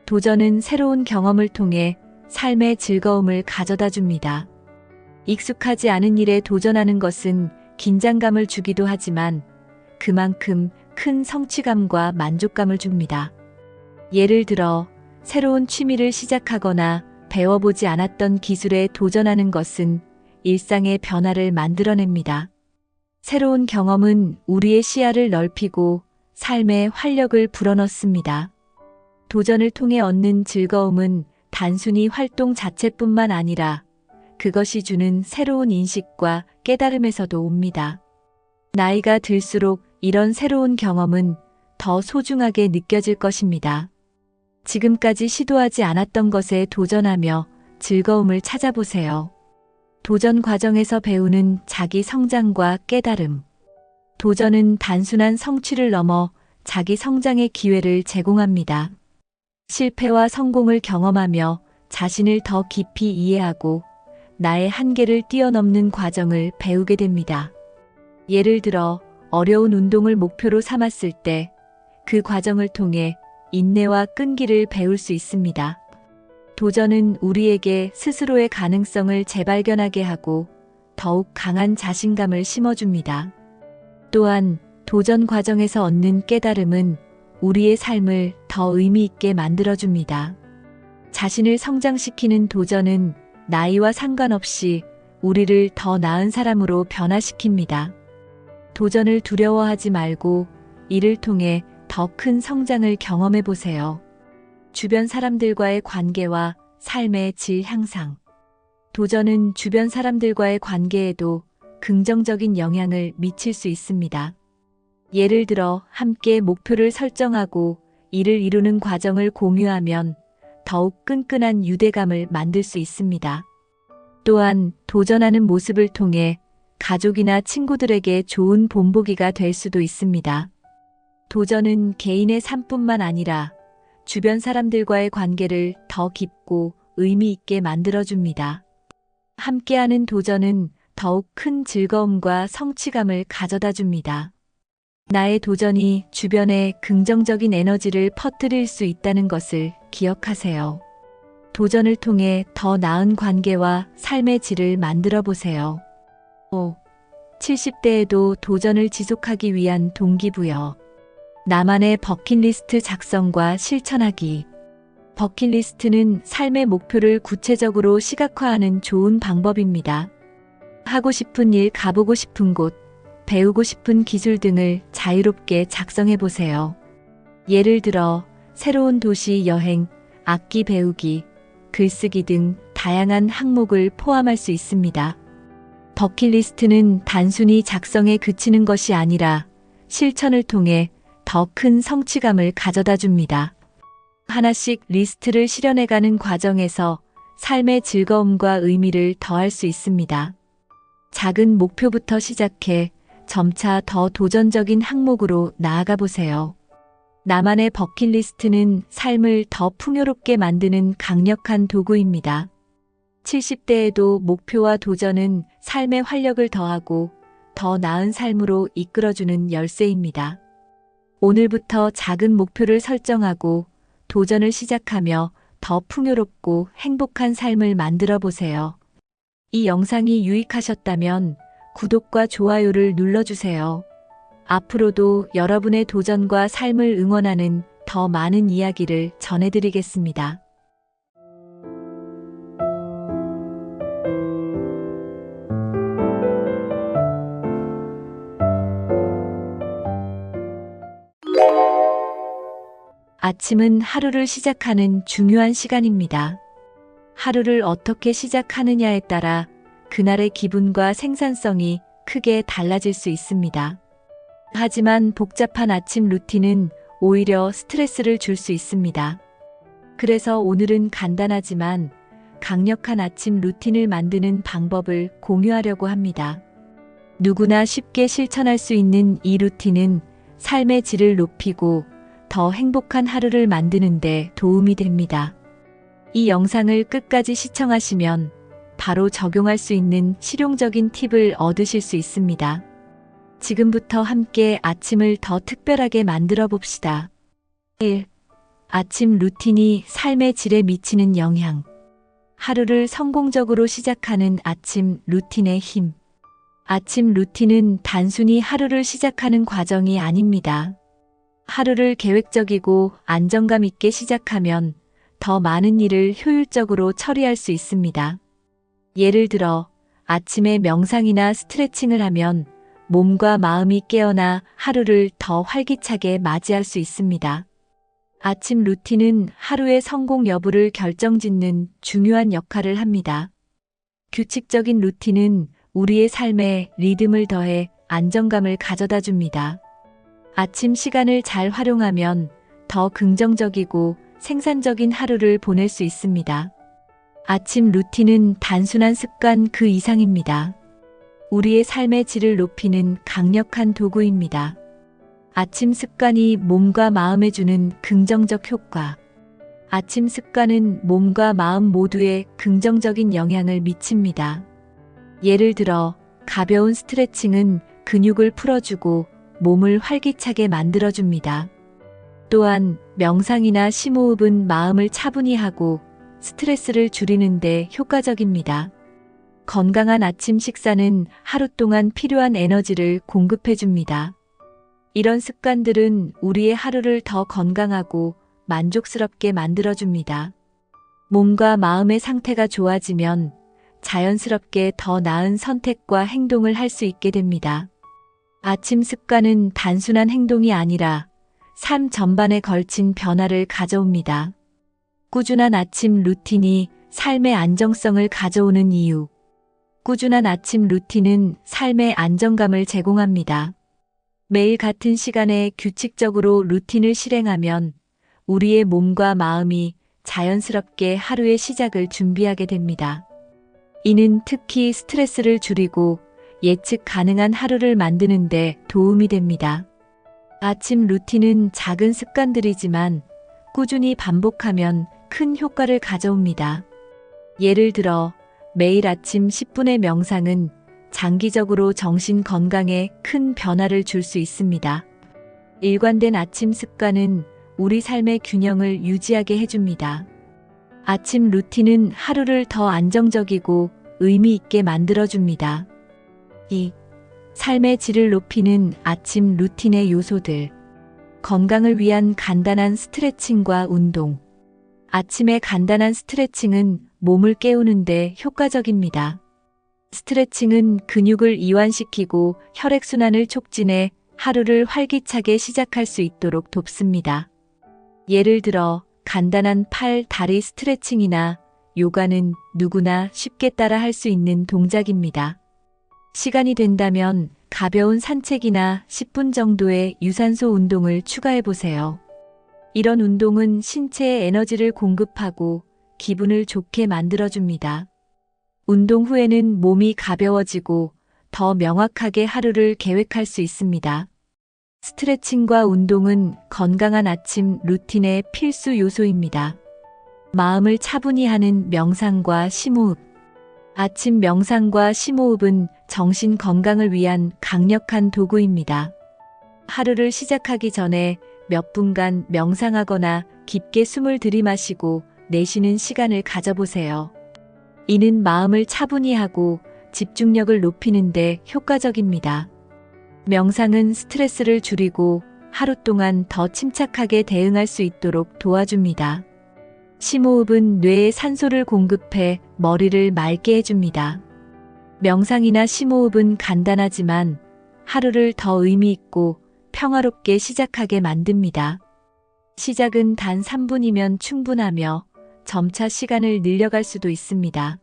도전은 새로운 경험을 통해 삶의 즐거움을 가져다 줍니다. 익숙하지 않은 일에 도전하는 것은 긴장감을 주기도 하지만 그만큼 큰 성취감과 만족감을 줍니다. 예를 들어 새로운 취미를 시작하거나 배워보지 않았던 기술에 도전하는 것은 일상의 변화를 만들어냅니다. 새로운 경험은 우리의 시야를 넓히고 삶에 활력을 불어넣습니다. 도전을 통해 얻는 즐거움은 단순히 활동 자체뿐만 아니라 그것이 주는 새로운 인식과 깨달음에서도 옵니다. 나이가 들수록 이런 새로운 경험은 더 소중하게 느껴질 것입니다. 지금까지 시도하지 않았던 것에 도전하며 즐거움을 찾아보세요. 도전 과정에서 배우는 자기 성장과 깨달음. 도전은 단순한 성취를 넘어 자기 성장의 기회를 제공합니다. 실패와 성공을 경험하며 자신을 더 깊이 이해하고 나의 한계를 뛰어넘는 과정을 배우게 됩니다. 예를 들어 어려운 운동을 목표로 삼았을 때 그 과정을 통해 인내와 끈기를 배울 수 있습니다. 도전은 우리에게 스스로의 가능성을 재발견하게 하고 더욱 강한 자신감을 심어줍니다. 또한 도전 과정에서 얻는 깨달음은 우리의 삶을 더 의미 있게 만들어줍니다. 자신을 성장시키는 도전은 나이와 상관없이 우리를 더 나은 사람으로 변화시킵니다. 도전을 두려워하지 말고 이를 통해 더 큰 성장을 경험해 보세요. 주변 사람들과의 관계와 삶의 질 향상. 도전은 주변 사람들과의 관계에도 긍정적인 영향을 미칠 수 있습니다. 예를 들어 함께 목표를 설정하고 이를 이루는 과정을 공유하면 더욱 끈끈한 유대감을 만들 수 있습니다. 또한 도전하는 모습을 통해 가족이나 친구들에게 좋은 본보기가 될 수도 있습니다. 도전은 개인의 삶뿐만 아니라 주변 사람들과의 관계를 더 깊고 의미 있게 만들어줍니다. 함께하는 도전은 더욱 큰 즐거움과 성취감을 가져다 줍니다. 나의 도전이 주변에 긍정적인 에너지를 퍼뜨릴 수 있다는 것을 기억하세요. 도전을 통해 더 나은 관계와 삶의 질을 만들어 보세요. 5. 70대에도 도전을 지속하기 위한 동기부여. 나만의 버킷리스트 작성과 실천하기. 버킷리스트는 삶의 목표를 구체적으로 시각화하는 좋은 방법입니다. 하고 싶은 일, 가보고 싶은 곳, 배우고 싶은 기술 등을 자유롭게 작성해 보세요. 예를 들어 새로운 도시 여행, 악기 배우기, 글쓰기 등 다양한 항목을 포함할 수 있습니다. 버킷리스트는 단순히 작성에 그치는 것이 아니라 실천을 통해 더 큰 성취감을 가져다 줍니다. 하나씩 리스트를 실현해가는 과정에서 삶의 즐거움과 의미를 더할 수 있습니다. 작은 목표부터 시작해 점차 더 도전적인 항목으로 나아가 보세요. 나만의 버킷리스트는 삶을 더 풍요롭게 만드는 강력한 도구입니다. 70대에도 목표와 도전은 삶의 활력을 더하고 더 나은 삶으로 이끌어주는 열쇠입니다. 오늘부터 작은 목표를 설정하고 도전을 시작하며 더 풍요롭고 행복한 삶을 만들어 보세요. 이 영상이 유익하셨다면 구독과 좋아요를 눌러주세요. 앞으로도 여러분의 도전과 삶을 응원하는 더 많은 이야기를 전해드리겠습니다. 아침은 하루를 시작하는 중요한 시간입니다. 하루를 어떻게 시작하느냐에 따라 그날의 기분과 생산성이 크게 달라질 수 있습니다. 하지만 복잡한 아침 루틴은 오히려 스트레스를 줄 수 있습니다. 그래서 오늘은 간단하지만 강력한 아침 루틴을 만드는 방법을 공유하려고 합니다. 누구나 쉽게 실천할 수 있는 이 루틴은 삶의 질을 높이고 더 행복한 하루를 만드는 데 도움이 됩니다. 이 영상을 끝까지 시청하시면 바로 적용할 수 있는 실용적인 팁을 얻으실 수 있습니다. 지금부터 함께 아침을 더 특별하게 만들어 봅시다. 1. 아침 루틴이 삶의 질에 미치는 영향. 하루를 성공적으로 시작하는 아침 루틴의 힘. 아침 루틴은 단순히 하루를 시작하는 과정이 아닙니다. 하루를 계획적이고 안정감 있게 시작하면 더 많은 일을 효율적으로 처리할 수 있습니다. 예를 들어 아침에 명상이나 스트레칭을 하면 몸과 마음이 깨어나 하루를 더 활기차게 맞이할 수 있습니다. 아침 루틴은 하루의 성공 여부를 결정짓는 중요한 역할을 합니다. 규칙적인 루틴은 우리의 삶에 리듬을 더해 안정감을 가져다 줍니다. 아침 시간을 잘 활용하면 더 긍정적이고 생산적인 하루를 보낼 수 있습니다. 아침 루틴은 단순한 습관 그 이상입니다. 우리의 삶의 질을 높이는 강력한 도구입니다. 아침 습관이 몸과 마음에 주는 긍정적 효과. 아침 습관은 몸과 마음 모두에 긍정적인 영향을 미칩니다. 예를 들어 가벼운 스트레칭은 근육을 풀어주고 몸을 활기차게 만들어줍니다. 또한 명상이나 심호흡은 마음을 차분히 하고 스트레스를 줄이는 데 효과적입니다. 건강한 아침 식사는 하루 동안 필요한 에너지를 공급해줍니다. 이런 습관들은 우리의 하루를 더 건강하고 만족스럽게 만들어줍니다. 몸과 마음의 상태가 좋아지면 자연스럽게 더 나은 선택과 행동을 할 수 있게 됩니다. 아침 습관은 단순한 행동이 아니라 삶 전반에 걸친 변화를 가져옵니다. 꾸준한 아침 루틴이 삶의 안정성을 가져오는 이유. 꾸준한 아침 루틴은 삶의 안정감을 제공합니다. 매일 같은 시간에 규칙적으로 루틴을 실행하면 우리의 몸과 마음이 자연스럽게 하루의 시작을 준비하게 됩니다. 이는 특히 스트레스를 줄이고 예측 가능한 하루를 만드는 데 도움이 됩니다. 아침 루틴은 작은 습관들이지만 꾸준히 반복하면 큰 효과를 가져옵니다. 예를 들어 매일 아침 10분의 명상은 장기적으로 정신 건강에 큰 변화를 줄 수 있습니다. 일관된 아침 습관은 우리 삶의 균형을 유지하게 해줍니다. 아침 루틴은 하루를 더 안정적이고 의미 있게 만들어줍니다. 2. 삶의 질을 높이는 아침 루틴의 요소들. 건강을 위한 간단한 스트레칭과 운동. 아침에 간단한 스트레칭은 몸을 깨우는데 효과적입니다. 스트레칭은 근육을 이완시키고 혈액순환을 촉진해 하루를 활기차게 시작할 수 있도록 돕습니다. 예를 들어 간단한 팔, 다리 스트레칭이나 요가는 누구나 쉽게 따라 할 수 있는 동작입니다. 시간이 된다면 가벼운 산책이나 10분 정도의 유산소 운동을 추가해 보세요. 이런 운동은 신체에 에너지를 공급하고 기분을 좋게 만들어줍니다. 운동 후에는 몸이 가벼워지고 더 명확하게 하루를 계획할 수 있습니다. 스트레칭과 운동은 건강한 아침 루틴의 필수 요소입니다. 마음을 차분히 하는 명상과 심호흡. 아침 명상과 심호흡은 정신 건강을 위한 강력한 도구입니다. 하루를 시작하기 전에 몇 분간 명상하거나 깊게 숨을 들이마시고 내쉬는 시간을 가져보세요. 이는 마음을 차분히 하고 집중력을 높이는 데 효과적입니다. 명상은 스트레스를 줄이고 하루 동안 더 침착하게 대응할 수 있도록 도와줍니다. 심호흡은 뇌에 산소를 공급해 머리를 맑게 해줍니다. 명상이나 심호흡은 간단하지만 하루를 더 의미 있고 평화롭게 시작하게 만듭니다. 시작은 단 3분이면 충분하며 점차 시간을 늘려갈 수도 있습니다.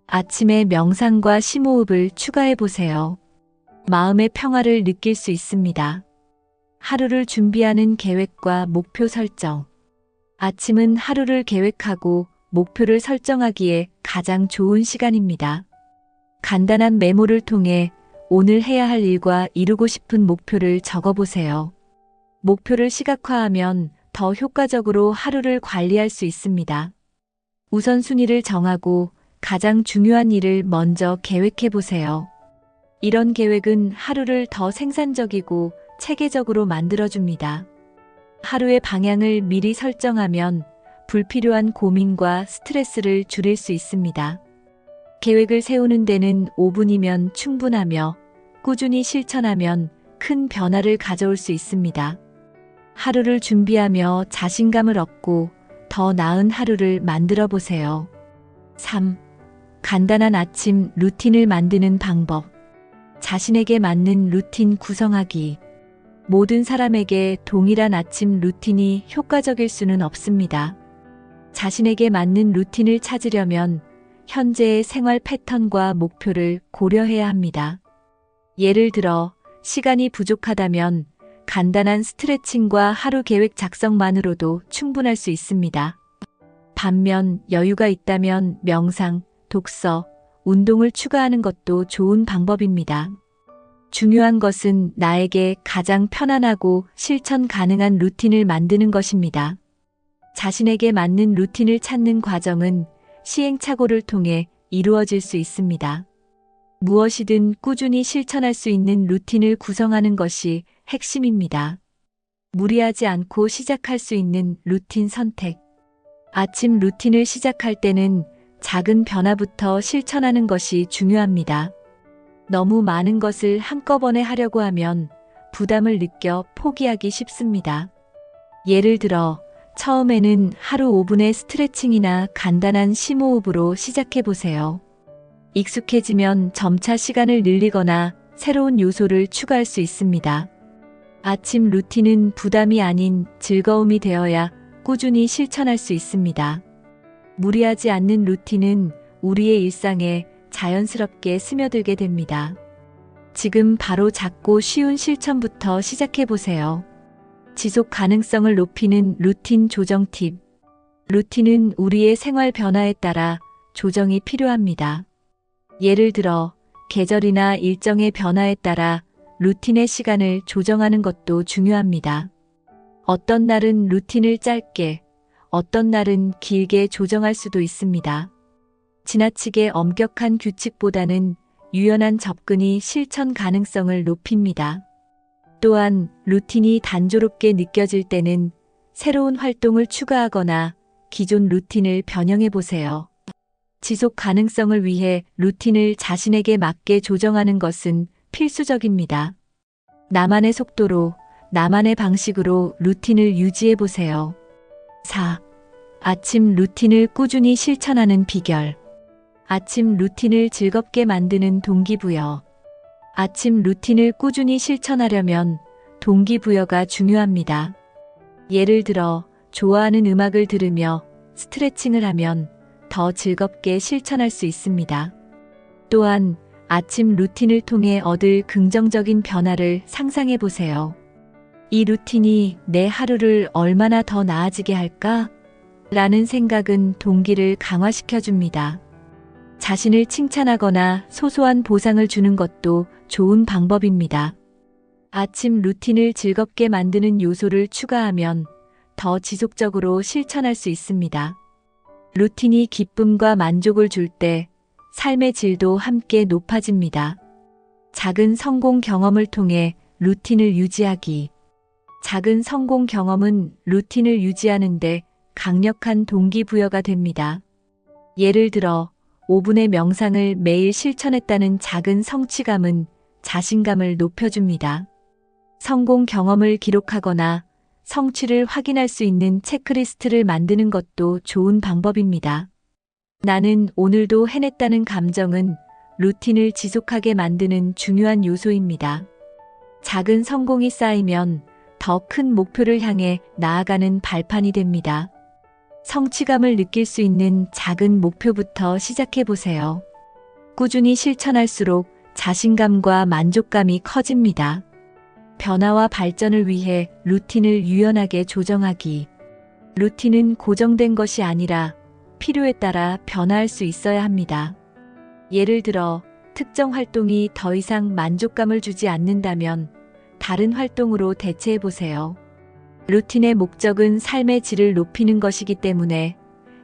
아침에 명상과 심호흡을 추가해 보세요. 마음의 평화를 느낄 수 있습니다. 하루를 준비하는 계획과 목표 설정. 아침은 하루를 계획하고 목표를 설정하기에 가장 좋은 시간입니다. 간단한 메모를 통해 오늘 해야 할 일과 이루고 싶은 목표를 적어보세요. 목표를 시각화하면 더 효과적으로 하루를 관리할 수 있습니다. 우선순위를 정하고 가장 중요한 일을 먼저 계획해 보세요. 이런 계획은 하루를 더 생산적이고 체계적으로 만들어줍니다. 하루의 방향을 미리 설정하면 불필요한 고민과 스트레스를 줄일 수 있습니다. 계획을 세우는 데는 5분이면 충분하며 꾸준히 실천하면 큰 변화를 가져올 수 있습니다. 하루를 준비하며 자신감을 얻고 더 나은 하루를 만들어 보세요. 3. 간단한 아침 루틴을 만드는 방법. 자신에게 맞는 루틴 구성하기. 모든 사람에게 동일한 아침 루틴이 효과적일 수는 없습니다. 자신에게 맞는 루틴을 찾으려면 현재의 생활 패턴과 목표를 고려해야 합니다. 예를 들어 시간이 부족하다면 간단한 스트레칭과 하루 계획 작성만으로도 충분할 수 있습니다. 반면 여유가 있다면 명상, 독서, 운동을 추가하는 것도 좋은 방법입니다. 중요한 것은 나에게 가장 편안하고 실천 가능한 루틴을 만드는 것입니다. 자신에게 맞는 루틴을 찾는 과정은 시행착오를 통해 이루어질 수 있습니다. 무엇이든 꾸준히 실천할 수 있는 루틴을 구성하는 것이 핵심입니다. 무리하지 않고 시작할 수 있는 루틴 선택. 아침 루틴을 시작할 때는 작은 변화부터 실천하는 것이 중요합니다. 너무 많은 것을 한꺼번에 하려고 하면 부담을 느껴 포기하기 쉽습니다. 예를 들어 처음에는 하루 5분의 스트레칭이나 간단한 심호흡으로 시작해 보세요. 익숙해지면 점차 시간을 늘리거나 새로운 요소를 추가할 수 있습니다. 아침 루틴은 부담이 아닌 즐거움이 되어야 꾸준히 실천할 수 있습니다. 무리하지 않는 루틴은 우리의 일상에 자연스럽게 스며들게 됩니다. 지금 바로 작고 쉬운 실천부터 시작해 보세요. 지속 가능성을 높이는 루틴 조정 팁. 루틴은 우리의 생활 변화에 따라 조정이 필요합니다. 예를 들어 계절이나 일정의 변화에 따라 루틴의 시간을 조정하는 것도 중요합니다. 어떤 날은 루틴을 짧게, 어떤 날은 길게 조정할 수도 있습니다. 지나치게 엄격한 규칙보다는 유연한 접근이 실천 가능성을 높입니다. 또한 루틴이 단조롭게 느껴질 때는 새로운 활동을 추가하거나 기존 루틴을 변형해 보세요. 지속 가능성을 위해 루틴을 자신에게 맞게 조정하는 것은 필수적입니다. 나만의 속도로, 나만의 방식으로 루틴을 유지해 보세요. 4. 아침 루틴을 꾸준히 실천하는 비결. 아침 루틴을 즐겁게 만드는 동기부여. 아침 루틴을 꾸준히 실천하려면 동기부여가 중요합니다. 예를 들어 좋아하는 음악을 들으며 스트레칭을 하면 더 즐겁게 실천할 수 있습니다. 또한 아침 루틴을 통해 얻을 긍정적인 변화를 상상해 보세요. 이 루틴이 내 하루를 얼마나 더 나아지게 할까? 라는 생각은 동기를 강화시켜 줍니다. 자신을 칭찬하거나 소소한 보상을 주는 것도 좋은 방법입니다. 아침 루틴을 즐겁게 만드는 요소를 추가하면 더 지속적으로 실천할 수 있습니다. 루틴이 기쁨과 만족을 줄 때 삶의 질도 함께 높아집니다. 작은 성공 경험을 통해 루틴을 유지하기. 작은 성공 경험은 루틴을 유지하는데 강력한 동기부여가 됩니다. 예를 들어 5분의 명상을 매일 실천했다는 작은 성취감은 자신감을 높여줍니다. 성공 경험을 기록하거나 성취를 확인할 수 있는 체크리스트를 만드는 것도 좋은 방법입니다. 나는 오늘도 해냈다는 감정은 루틴을 지속하게 만드는 중요한 요소입니다. 작은 성공이 쌓이면 더 큰 목표를 향해 나아가는 발판이 됩니다. 성취감을 느낄 수 있는 작은 목표부터 시작해 보세요. 꾸준히 실천할수록 자신감과 만족감이 커집니다. 변화와 발전을 위해 루틴을 유연하게 조정하기. 루틴은 고정된 것이 아니라 필요에 따라 변화할 수 있어야 합니다. 예를 들어 특정 활동이 더 이상 만족감을 주지 않는다면 다른 활동으로 대체해 보세요. 루틴의 목적은 삶의 질을 높이는 것이기 때문에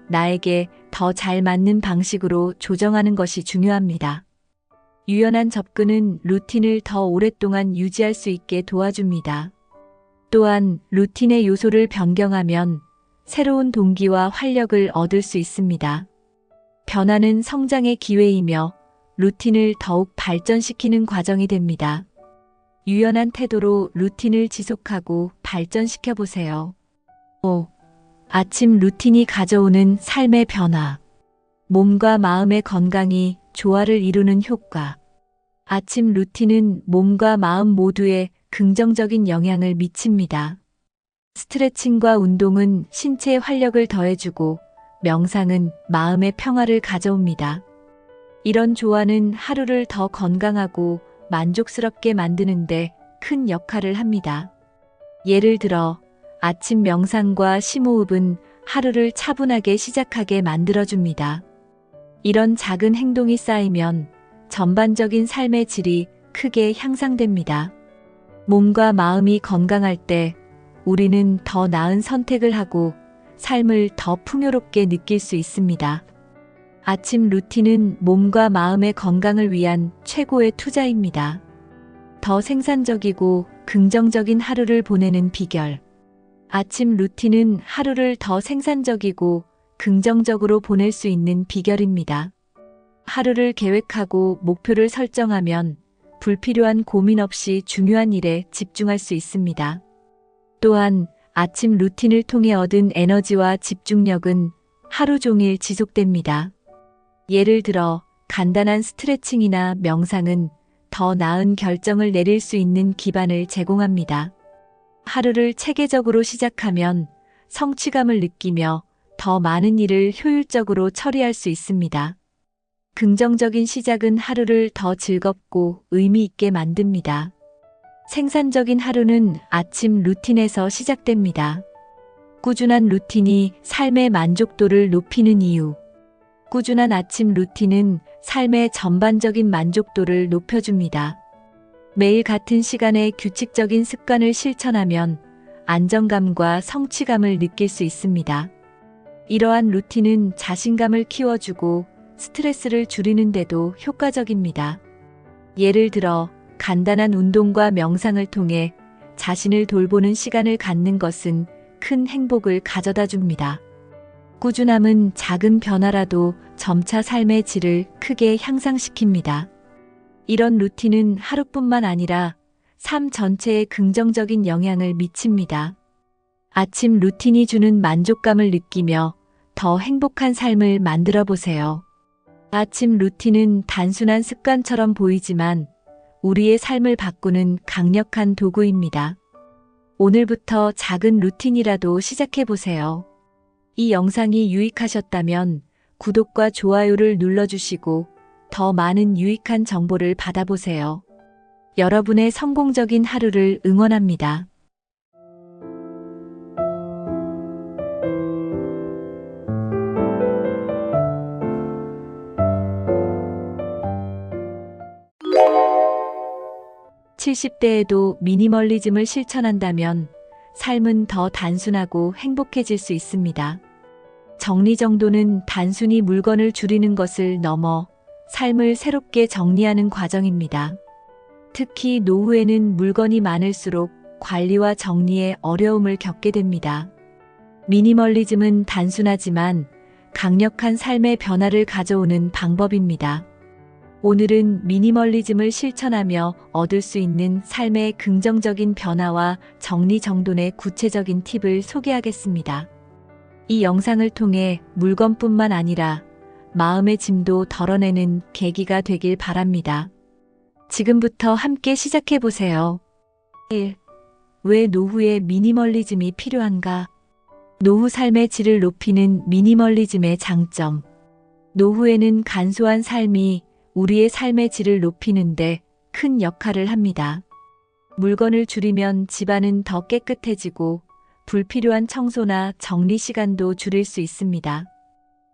나에게 더 잘 맞는 방식으로 조정하는 것이 중요합니다. 유연한 접근은 루틴을 더 오랫동안 유지할 수 있게 도와줍니다. 또한 루틴의 요소를 변경하면 새로운 동기와 활력을 얻을 수 있습니다. 변화는 성장의 기회이며 루틴을 더욱 발전시키는 과정이 됩니다. 유연한 태도로 루틴을 지속하고 발전시켜 보세요. 5. 아침 루틴이 가져오는 삶의 변화. 몸과 마음의 건강이 조화를 이루는 효과. 아침 루틴은 몸과 마음 모두에 긍정적인 영향을 미칩니다. 스트레칭과 운동은 신체의 활력을 더해주고 명상은 마음의 평화를 가져옵니다. 이런 조화는 하루를 더 건강하고 만족스럽게 만드는데 큰 역할을 합니다. 예를 들어 아침 명상과 심호흡은 하루를 차분하게 시작하게 만들어줍니다. 이런 작은 행동이 쌓이면 전반적인 삶의 질이 크게 향상됩니다. 몸과 마음이 건강할 때 우리는 더 나은 선택을 하고 삶을 더 풍요롭게 느낄 수 있습니다. 아침 루틴은 몸과 마음의 건강을 위한 최고의 투자입니다. 더 생산적이고 긍정적인 하루를 보내는 비결. 아침 루틴은 하루를 더 생산적이고 긍정적으로 보낼 수 있는 비결입니다. 하루를 계획하고 목표를 설정하면 불필요한 고민 없이 중요한 일에 집중할 수 있습니다. 또한 아침 루틴을 통해 얻은 에너지와 집중력은 하루 종일 지속됩니다. 예를 들어 간단한 스트레칭이나 명상은 더 나은 결정을 내릴 수 있는 기반을 제공합니다. 하루를 체계적으로 시작하면 성취감을 느끼며 더 많은 일을 효율적으로 처리할 수 있습니다. 긍정적인 시작은 하루를 더 즐겁고 의미 있게 만듭니다. 생산적인 하루는 아침 루틴에서 시작됩니다. 꾸준한 루틴이 삶의 만족도를 높이는 이유. 꾸준한 아침 루틴은 삶의 전반적인 만족도를 높여줍니다. 매일 같은 시간에 규칙적인 습관을 실천하면 안정감과 성취감을 느낄 수 있습니다. 이러한 루틴은 자신감을 키워주고 스트레스를 줄이는 데도 효과적입니다. 예를 들어 간단한 운동과 명상을 통해 자신을 돌보는 시간을 갖는 것은 큰 행복을 가져다 줍니다. 꾸준함은 작은 변화라도 점차 삶의 질을 크게 향상시킵니다. 이런 루틴은 하루뿐만 아니라 삶 전체에 긍정적인 영향을 미칩니다. 아침 루틴이 주는 만족감을 느끼며 더 행복한 삶을 만들어 보세요. 아침 루틴은 단순한 습관처럼 보이지만 우리의 삶을 바꾸는 강력한 도구입니다. 오늘부터 작은 루틴이라도 시작해 보세요. 이 영상이 유익하셨다면 구독과 좋아요를 눌러주시고 더 많은 유익한 정보를 받아보세요. 여러분의 성공적인 하루를 응원합니다. 70대에도 미니멀리즘을 실천한다면 삶은 더 단순하고 행복해질 수 있습니다. 정리정돈은 단순히 물건을 줄이는 것을 넘어 삶을 새롭게 정리하는 과정입니다. 특히 노후에는 물건이 많을수록 관리와 정리에 어려움을 겪게 됩니다. 미니멀리즘은 단순하지만 강력한 삶의 변화를 가져오는 방법입니다. 오늘은 미니멀리즘을 실천하며 얻을 수 있는 삶의 긍정적인 변화와 정리정돈의 구체적인 팁을 소개하겠습니다. 이 영상을 통해 물건뿐만 아니라 마음의 짐도 덜어내는 계기가 되길 바랍니다. 지금부터 함께 시작해 보세요. 1. 왜 노후에 미니멀리즘이 필요한가? 노후 삶의 질을 높이는 미니멀리즘의 장점. 노후에는 간소한 삶이 우리의 삶의 질을 높이는데 큰 역할을 합니다. 물건을 줄이면 집안은 더 깨끗해지고 불필요한 청소나 정리 시간도 줄일 수 있습니다.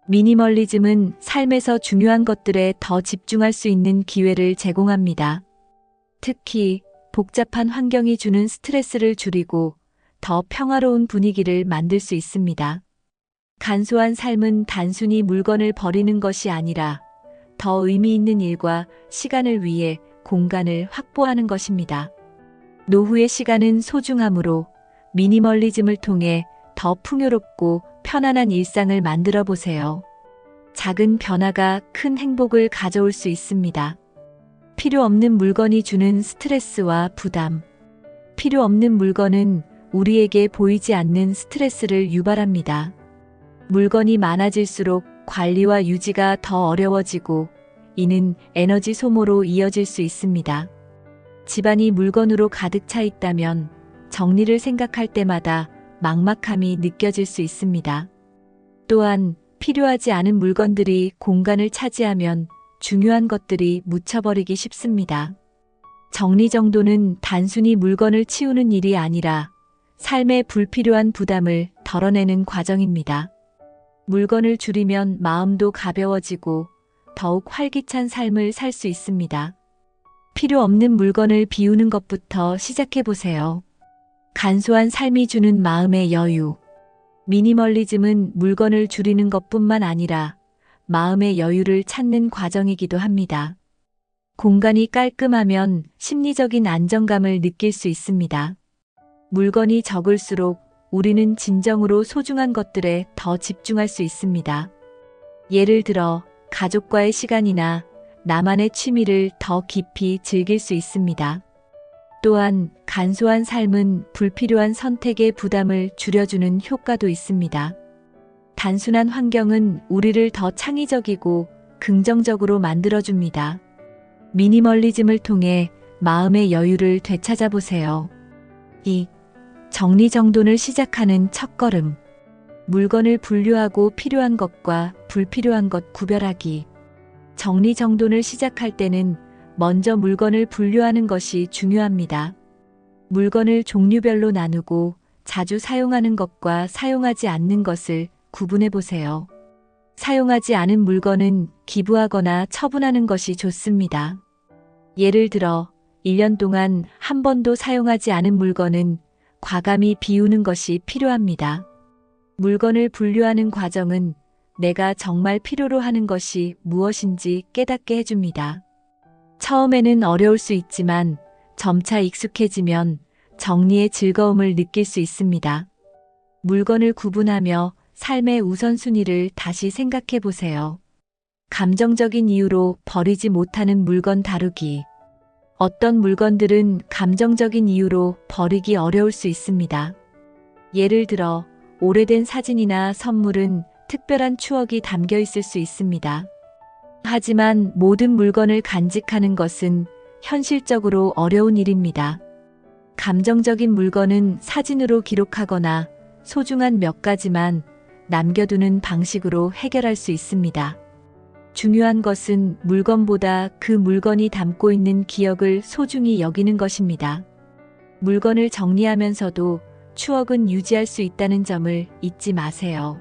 미니멀리즘은 삶에서 중요한 것들에 더 집중할 수 있는 기회를 제공합니다. 특히 복잡한 환경이 주는 스트레스를 줄이고 더 평화로운 분위기를 만들 수 있습니다. 간소한 삶은 단순히 물건을 버리는 것이 아니라 더 의미 있는 일과 시간을 위해 공간을 확보하는 것입니다. 노후의 시간은 소중하므로 미니멀리즘을 통해 더 풍요롭고 편안한 일상을 만들어 보세요. 작은 변화가 큰 행복을 가져올 수 있습니다. 필요 없는 물건이 주는 스트레스와 부담. 필요 없는 물건은 우리에게 보이지 않는 스트레스를 유발합니다. 물건이 많아질수록 관리와 유지가 더 어려워지고 이는 에너지 소모로 이어질 수 있습니다. 집안이 물건으로 가득 차 있다면 정리를 생각할 때마다 막막함이 느껴질 수 있습니다. 또한 필요하지 않은 물건들이 공간을 차지하면 중요한 것들이 묻혀버리기 쉽습니다. 정리정돈은 단순히 물건을 치우는 일이 아니라 삶의 불필요한 부담을 덜어내는 과정입니다. 물건을 줄이면 마음도 가벼워지고 더욱 활기찬 삶을 살 수 있습니다. 필요 없는 물건을 비우는 것부터 시작해 보세요. 간소한 삶이 주는 마음의 여유. 미니멀리즘은 물건을 줄이는 것뿐만 아니라 마음의 여유를 찾는 과정이기도 합니다. 공간이 깔끔하면 심리적인 안정감을 느낄 수 있습니다. 물건이 적을수록 우리는 진정으로 소중한 것들에 더 집중할 수 있습니다. 예를 들어 가족과의 시간이나 나만의 취미를 더 깊이 즐길 수 있습니다. 또한 간소한 삶은 불필요한 선택의 부담을 줄여주는 효과도 있습니다. 단순한 환경은 우리를 더 창의적이고 긍정적으로 만들어줍니다. 미니멀리즘을 통해 마음의 여유를 되찾아보세요. 2. 정리정돈을 시작하는 첫걸음. 물건을 분류하고 필요한 것과 불필요한 것 구별하기. 정리정돈을 시작할 때는 먼저 물건을 분류하는 것이 중요합니다. 물건을 종류별로 나누고 자주 사용하는 것과 사용하지 않는 것을 구분해 보세요. 사용하지 않은 물건은 기부하거나 처분하는 것이 좋습니다. 예를 들어 1년 동안 한 번도 사용하지 않은 물건은 과감히 비우는 것이 필요합니다. 물건을 분류하는 과정은 내가 정말 필요로 하는 것이 무엇인지 깨닫게 해줍니다. 처음에는 어려울 수 있지만 점차 익숙해지면 정리의 즐거움을 느낄 수 있습니다. 물건을 구분하며 삶의 우선순위를 다시 생각해 보세요. 감정적인 이유로 버리지 못하는 물건 다루기. 어떤 물건들은 감정적인 이유로 버리기 어려울 수 있습니다. 예를 들어 오래된 사진이나 선물은 특별한 추억이 담겨 있을 수 있습니다. 하지만 모든 물건을 간직하는 것은 현실적으로 어려운 일입니다. 감정적인 물건은 사진으로 기록하거나 소중한 몇 가지만 남겨두는 방식으로 해결할 수 있습니다. 중요한 것은 물건보다 그 물건이 담고 있는 기억을 소중히 여기는 것입니다. 물건을 정리하면서도 추억은 유지할 수 있다는 점을 잊지 마세요.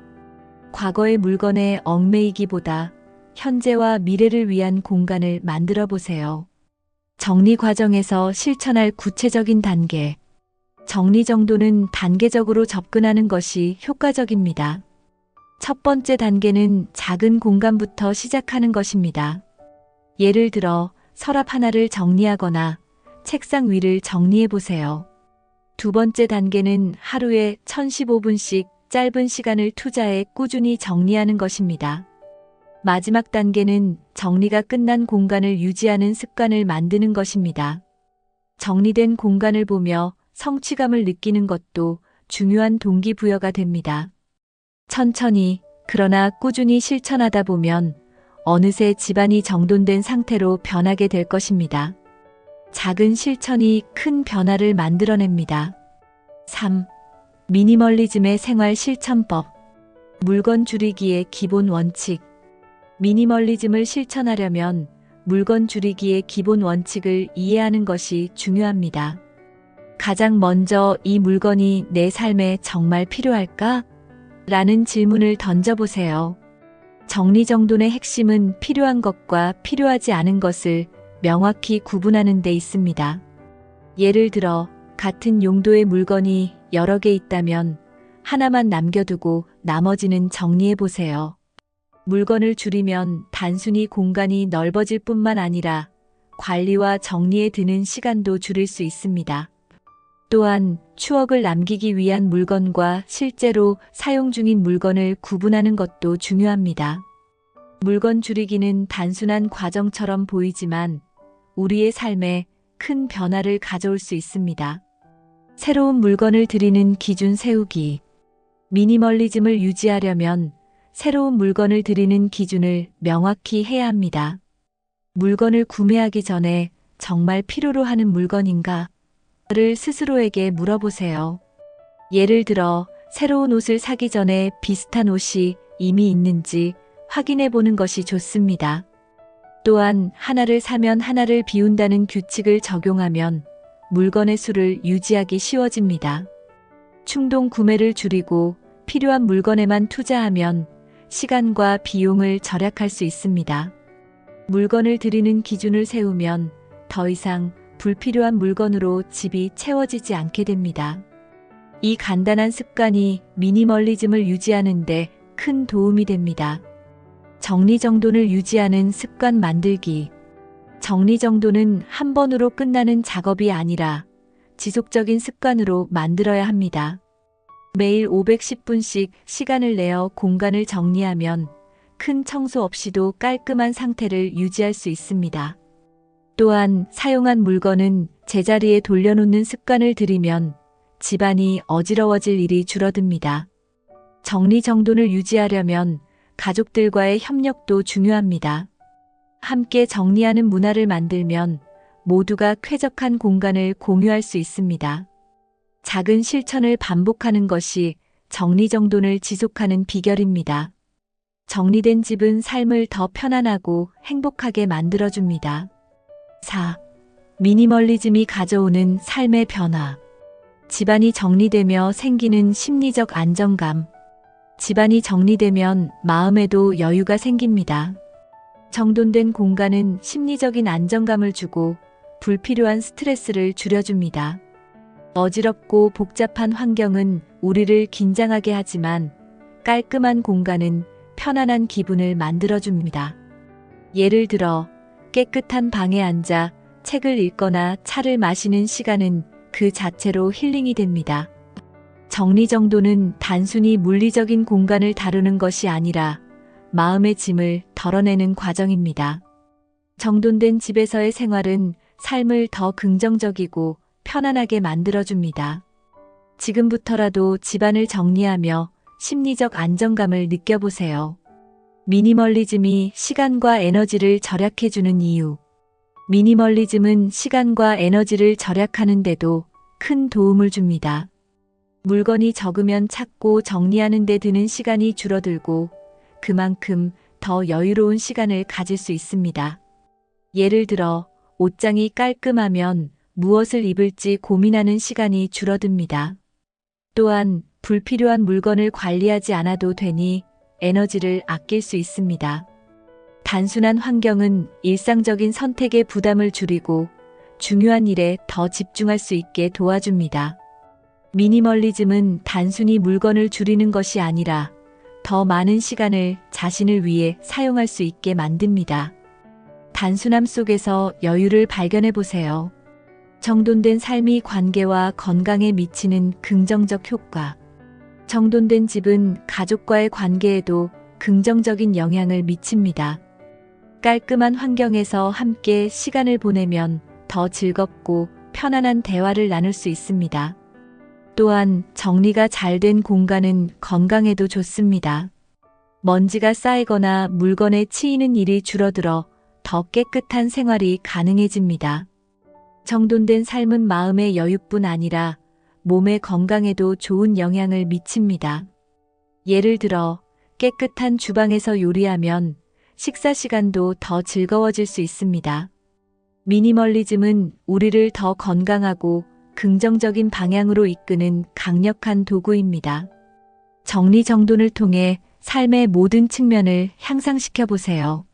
과거의 물건에 얽매이기보다 현재와 미래를 위한 공간을 만들어 보세요. 정리 과정에서 실천할 구체적인 단계. 정리 정도는 단계적으로 접근하는 것이 효과적입니다. 첫 번째 단계는 작은 공간부터 시작하는 것입니다. 예를 들어 서랍 하나를 정리하거나 책상 위를 정리해 보세요. 두 번째 단계는 하루에 1015분씩 짧은 시간을 투자해 꾸준히 정리하는 것입니다. 마지막 단계는 정리가 끝난 공간을 유지하는 습관을 만드는 것입니다. 정리된 공간을 보며 성취감을 느끼는 것도 중요한 동기부여가 됩니다. 천천히, 그러나 꾸준히 실천하다 보면 어느새 집안이 정돈된 상태로 변하게 될 것입니다. 작은 실천이 큰 변화를 만들어냅니다. 3. 미니멀리즘의 생활 실천법. 물건 줄이기의 기본 원칙. 미니멀리즘을 실천하려면 물건 줄이기의 기본 원칙을 이해하는 것이 중요합니다. 가장 먼저 이 물건이 내 삶에 정말 필요할까? 라는 질문을 던져보세요. 정리정돈의 핵심은 필요한 것과 필요하지 않은 것을 명확히 구분하는 데 있습니다. 예를 들어 같은 용도의 물건이 여러 개 있다면 하나만 남겨두고 나머지는 정리해 보세요. 물건을 줄이면 단순히 공간이 넓어질 뿐만 아니라 관리와 정리에 드는 시간도 줄일 수 있습니다. 또한 추억을 남기기 위한 물건과 실제로 사용 중인 물건을 구분하는 것도 중요합니다. 물건 줄이기는 단순한 과정처럼 보이지만 우리의 삶에 큰 변화를 가져올 수 있습니다. 새로운 물건을 들이는 기준 세우기. 미니멀리즘을 유지하려면 새로운 물건을 들이는 기준을 명확히 해야 합니다. 물건을 구매하기 전에 정말 필요로 하는 물건인가? 를 스스로에게 물어보세요. 예를 들어 새로운 옷을 사기 전에 비슷한 옷이 이미 있는지 확인해 보는 것이 좋습니다. 또한 하나를 사면 하나를 비운다는 규칙을 적용하면 물건의 수를 유지하기 쉬워집니다. 충동 구매를 줄이고 필요한 물건에만 투자하면 시간과 비용을 절약할 수 있습니다. 물건을 들이는 기준을 세우면 더 이상 불필요한 물건으로 집이 채워지지 않게 됩니다. 이 간단한 습관이 미니멀리즘을 유지하는 데 큰 도움이 됩니다. 정리정돈을 유지하는 습관 만들기. 정리정돈은 한 번으로 끝나는 작업이 아니라 지속적인 습관으로 만들어야 합니다. 매일 510분씩 시간을 내어 공간을 정리하면 큰 청소 없이도 깔끔한 상태를 유지할 수 있습니다. 또한 사용한 물건은 제자리에 돌려놓는 습관을 들이면 집안이 어지러워질 일이 줄어듭니다. 정리정돈을 유지하려면 가족들과의 협력도 중요합니다. 함께 정리하는 문화를 만들면 모두가 쾌적한 공간을 공유할 수 있습니다. 작은 실천을 반복하는 것이 정리정돈을 지속하는 비결입니다. 정리된 집은 삶을 더 편안하고 행복하게 만들어줍니다. 4. 미니멀리즘이 가져오는 삶의 변화. 집안이 정리되며 생기는 심리적 안정감. 집안이 정리되면 마음에도 여유가 생깁니다. 정돈된 공간은 심리적인 안정감을 주고 불필요한 스트레스를 줄여줍니다. 어지럽고 복잡한 환경은 우리를 긴장하게 하지만 깔끔한 공간은 편안한 기분을 만들어줍니다. 예를 들어 깨끗한 방에 앉아 책을 읽거나 차를 마시는 시간은 그 자체로 힐링이 됩니다. 정리정돈은 단순히 물리적인 공간을 다루는 것이 아니라 마음의 짐을 덜어내는 과정입니다. 정돈된 집에서의 생활은 삶을 더 긍정적이고 편안하게 만들어줍니다. 지금부터라도 집안을 정리하며 심리적 안정감을 느껴보세요. 미니멀리즘이 시간과 에너지를 절약해주는 이유. 미니멀리즘은 시간과 에너지를 절약하는데도 큰 도움을 줍니다. 물건이 적으면 찾고 정리하는 데 드는 시간이 줄어들고 그만큼 더 여유로운 시간을 가질 수 있습니다. 예를 들어 옷장이 깔끔하면 무엇을 입을지 고민하는 시간이 줄어듭니다. 또한 불필요한 물건을 관리하지 않아도 되니 에너지를 아낄 수 있습니다. 단순한 환경은 일상적인 선택의 부담을 줄이고 중요한 일에 더 집중할 수 있게 도와줍니다. 미니멀리즘은 단순히 물건을 줄이는 것이 아니라 더 많은 시간을 자신을 위해 사용할 수 있게 만듭니다. 단순함 속에서 여유를 발견해 보세요. 정돈된 삶이 관계와 건강에 미치는 긍정적 효과. 정돈된 집은 가족과의 관계에도 긍정적인 영향을 미칩니다. 깔끔한 환경에서 함께 시간을 보내면 더 즐겁고 편안한 대화를 나눌 수 있습니다. 또한 정리가 잘 된 공간은 건강에도 좋습니다. 먼지가 쌓이거나 물건에 치이는 일이 줄어들어 더 깨끗한 생활이 가능해집니다. 정돈된 삶은 마음의 여유뿐 아니라 몸의 건강에도 좋은 영향을 미칩니다. 예를 들어 깨끗한 주방에서 요리하면 식사 시간도 더 즐거워질 수 있습니다. 미니멀리즘은 우리를 더 건강하고 긍정적인 방향으로 이끄는 강력한 도구입니다. 정리정돈을 통해 삶의 모든 측면을 향상시켜 보세요.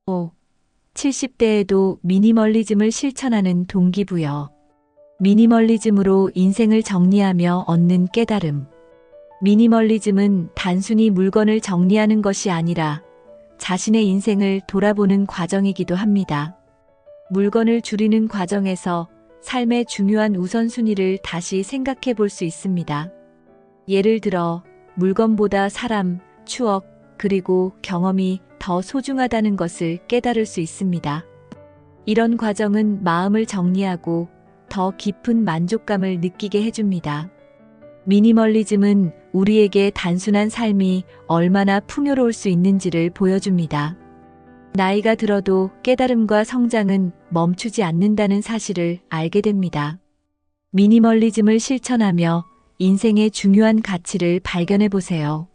5. 70대에도 미니멀리즘을 실천하는 동기부여. 미니멀리즘으로 인생을 정리하며 얻는 깨달음. 미니멀리즘은 단순히 물건을 정리하는 것이 아니라 자신의 인생을 돌아보는 과정이기도 합니다. 물건을 줄이는 과정에서 삶의 중요한 우선순위를 다시 생각해 볼 수 있습니다. 예를 들어 물건보다 사람, 추억, 그리고 경험이 더 소중하다는 것을 깨달을 수 있습니다. 이런 과정은 마음을 정리하고 더 깊은 만족감을 느끼게 해줍니다. 미니멀리즘은 우리에게 단순한 삶이 얼마나 풍요로울 수 있는지를 보여줍니다. 나이가 들어도 깨달음과 성장은 멈추지 않는다는 사실을 알게 됩니다. 미니멀리즘을 실천하며 인생의 중요한 가치를 발견해 보세요.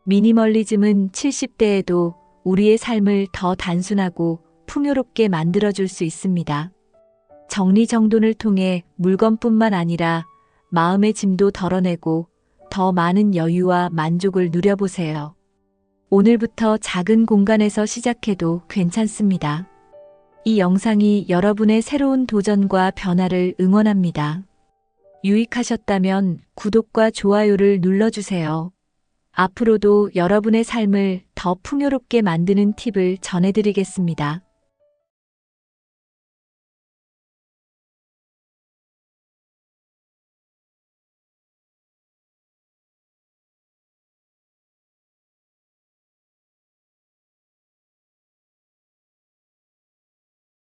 미니멀리즘은 70대에도 우리의 삶을 더 단순하고 풍요롭게 만들어줄 수 있습니다. 정리정돈을 통해 물건뿐만 아니라 마음의 짐도 덜어내고 더 많은 여유와 만족을 누려보세요. 오늘부터 작은 공간에서 시작해도 괜찮습니다. 이 영상이 여러분의 새로운 도전과 변화를 응원합니다. 유익하셨다면 구독과 좋아요를 눌러주세요. 앞으로도 여러분의 삶을 더 풍요롭게 만드는 팁을 전해드리겠습니다.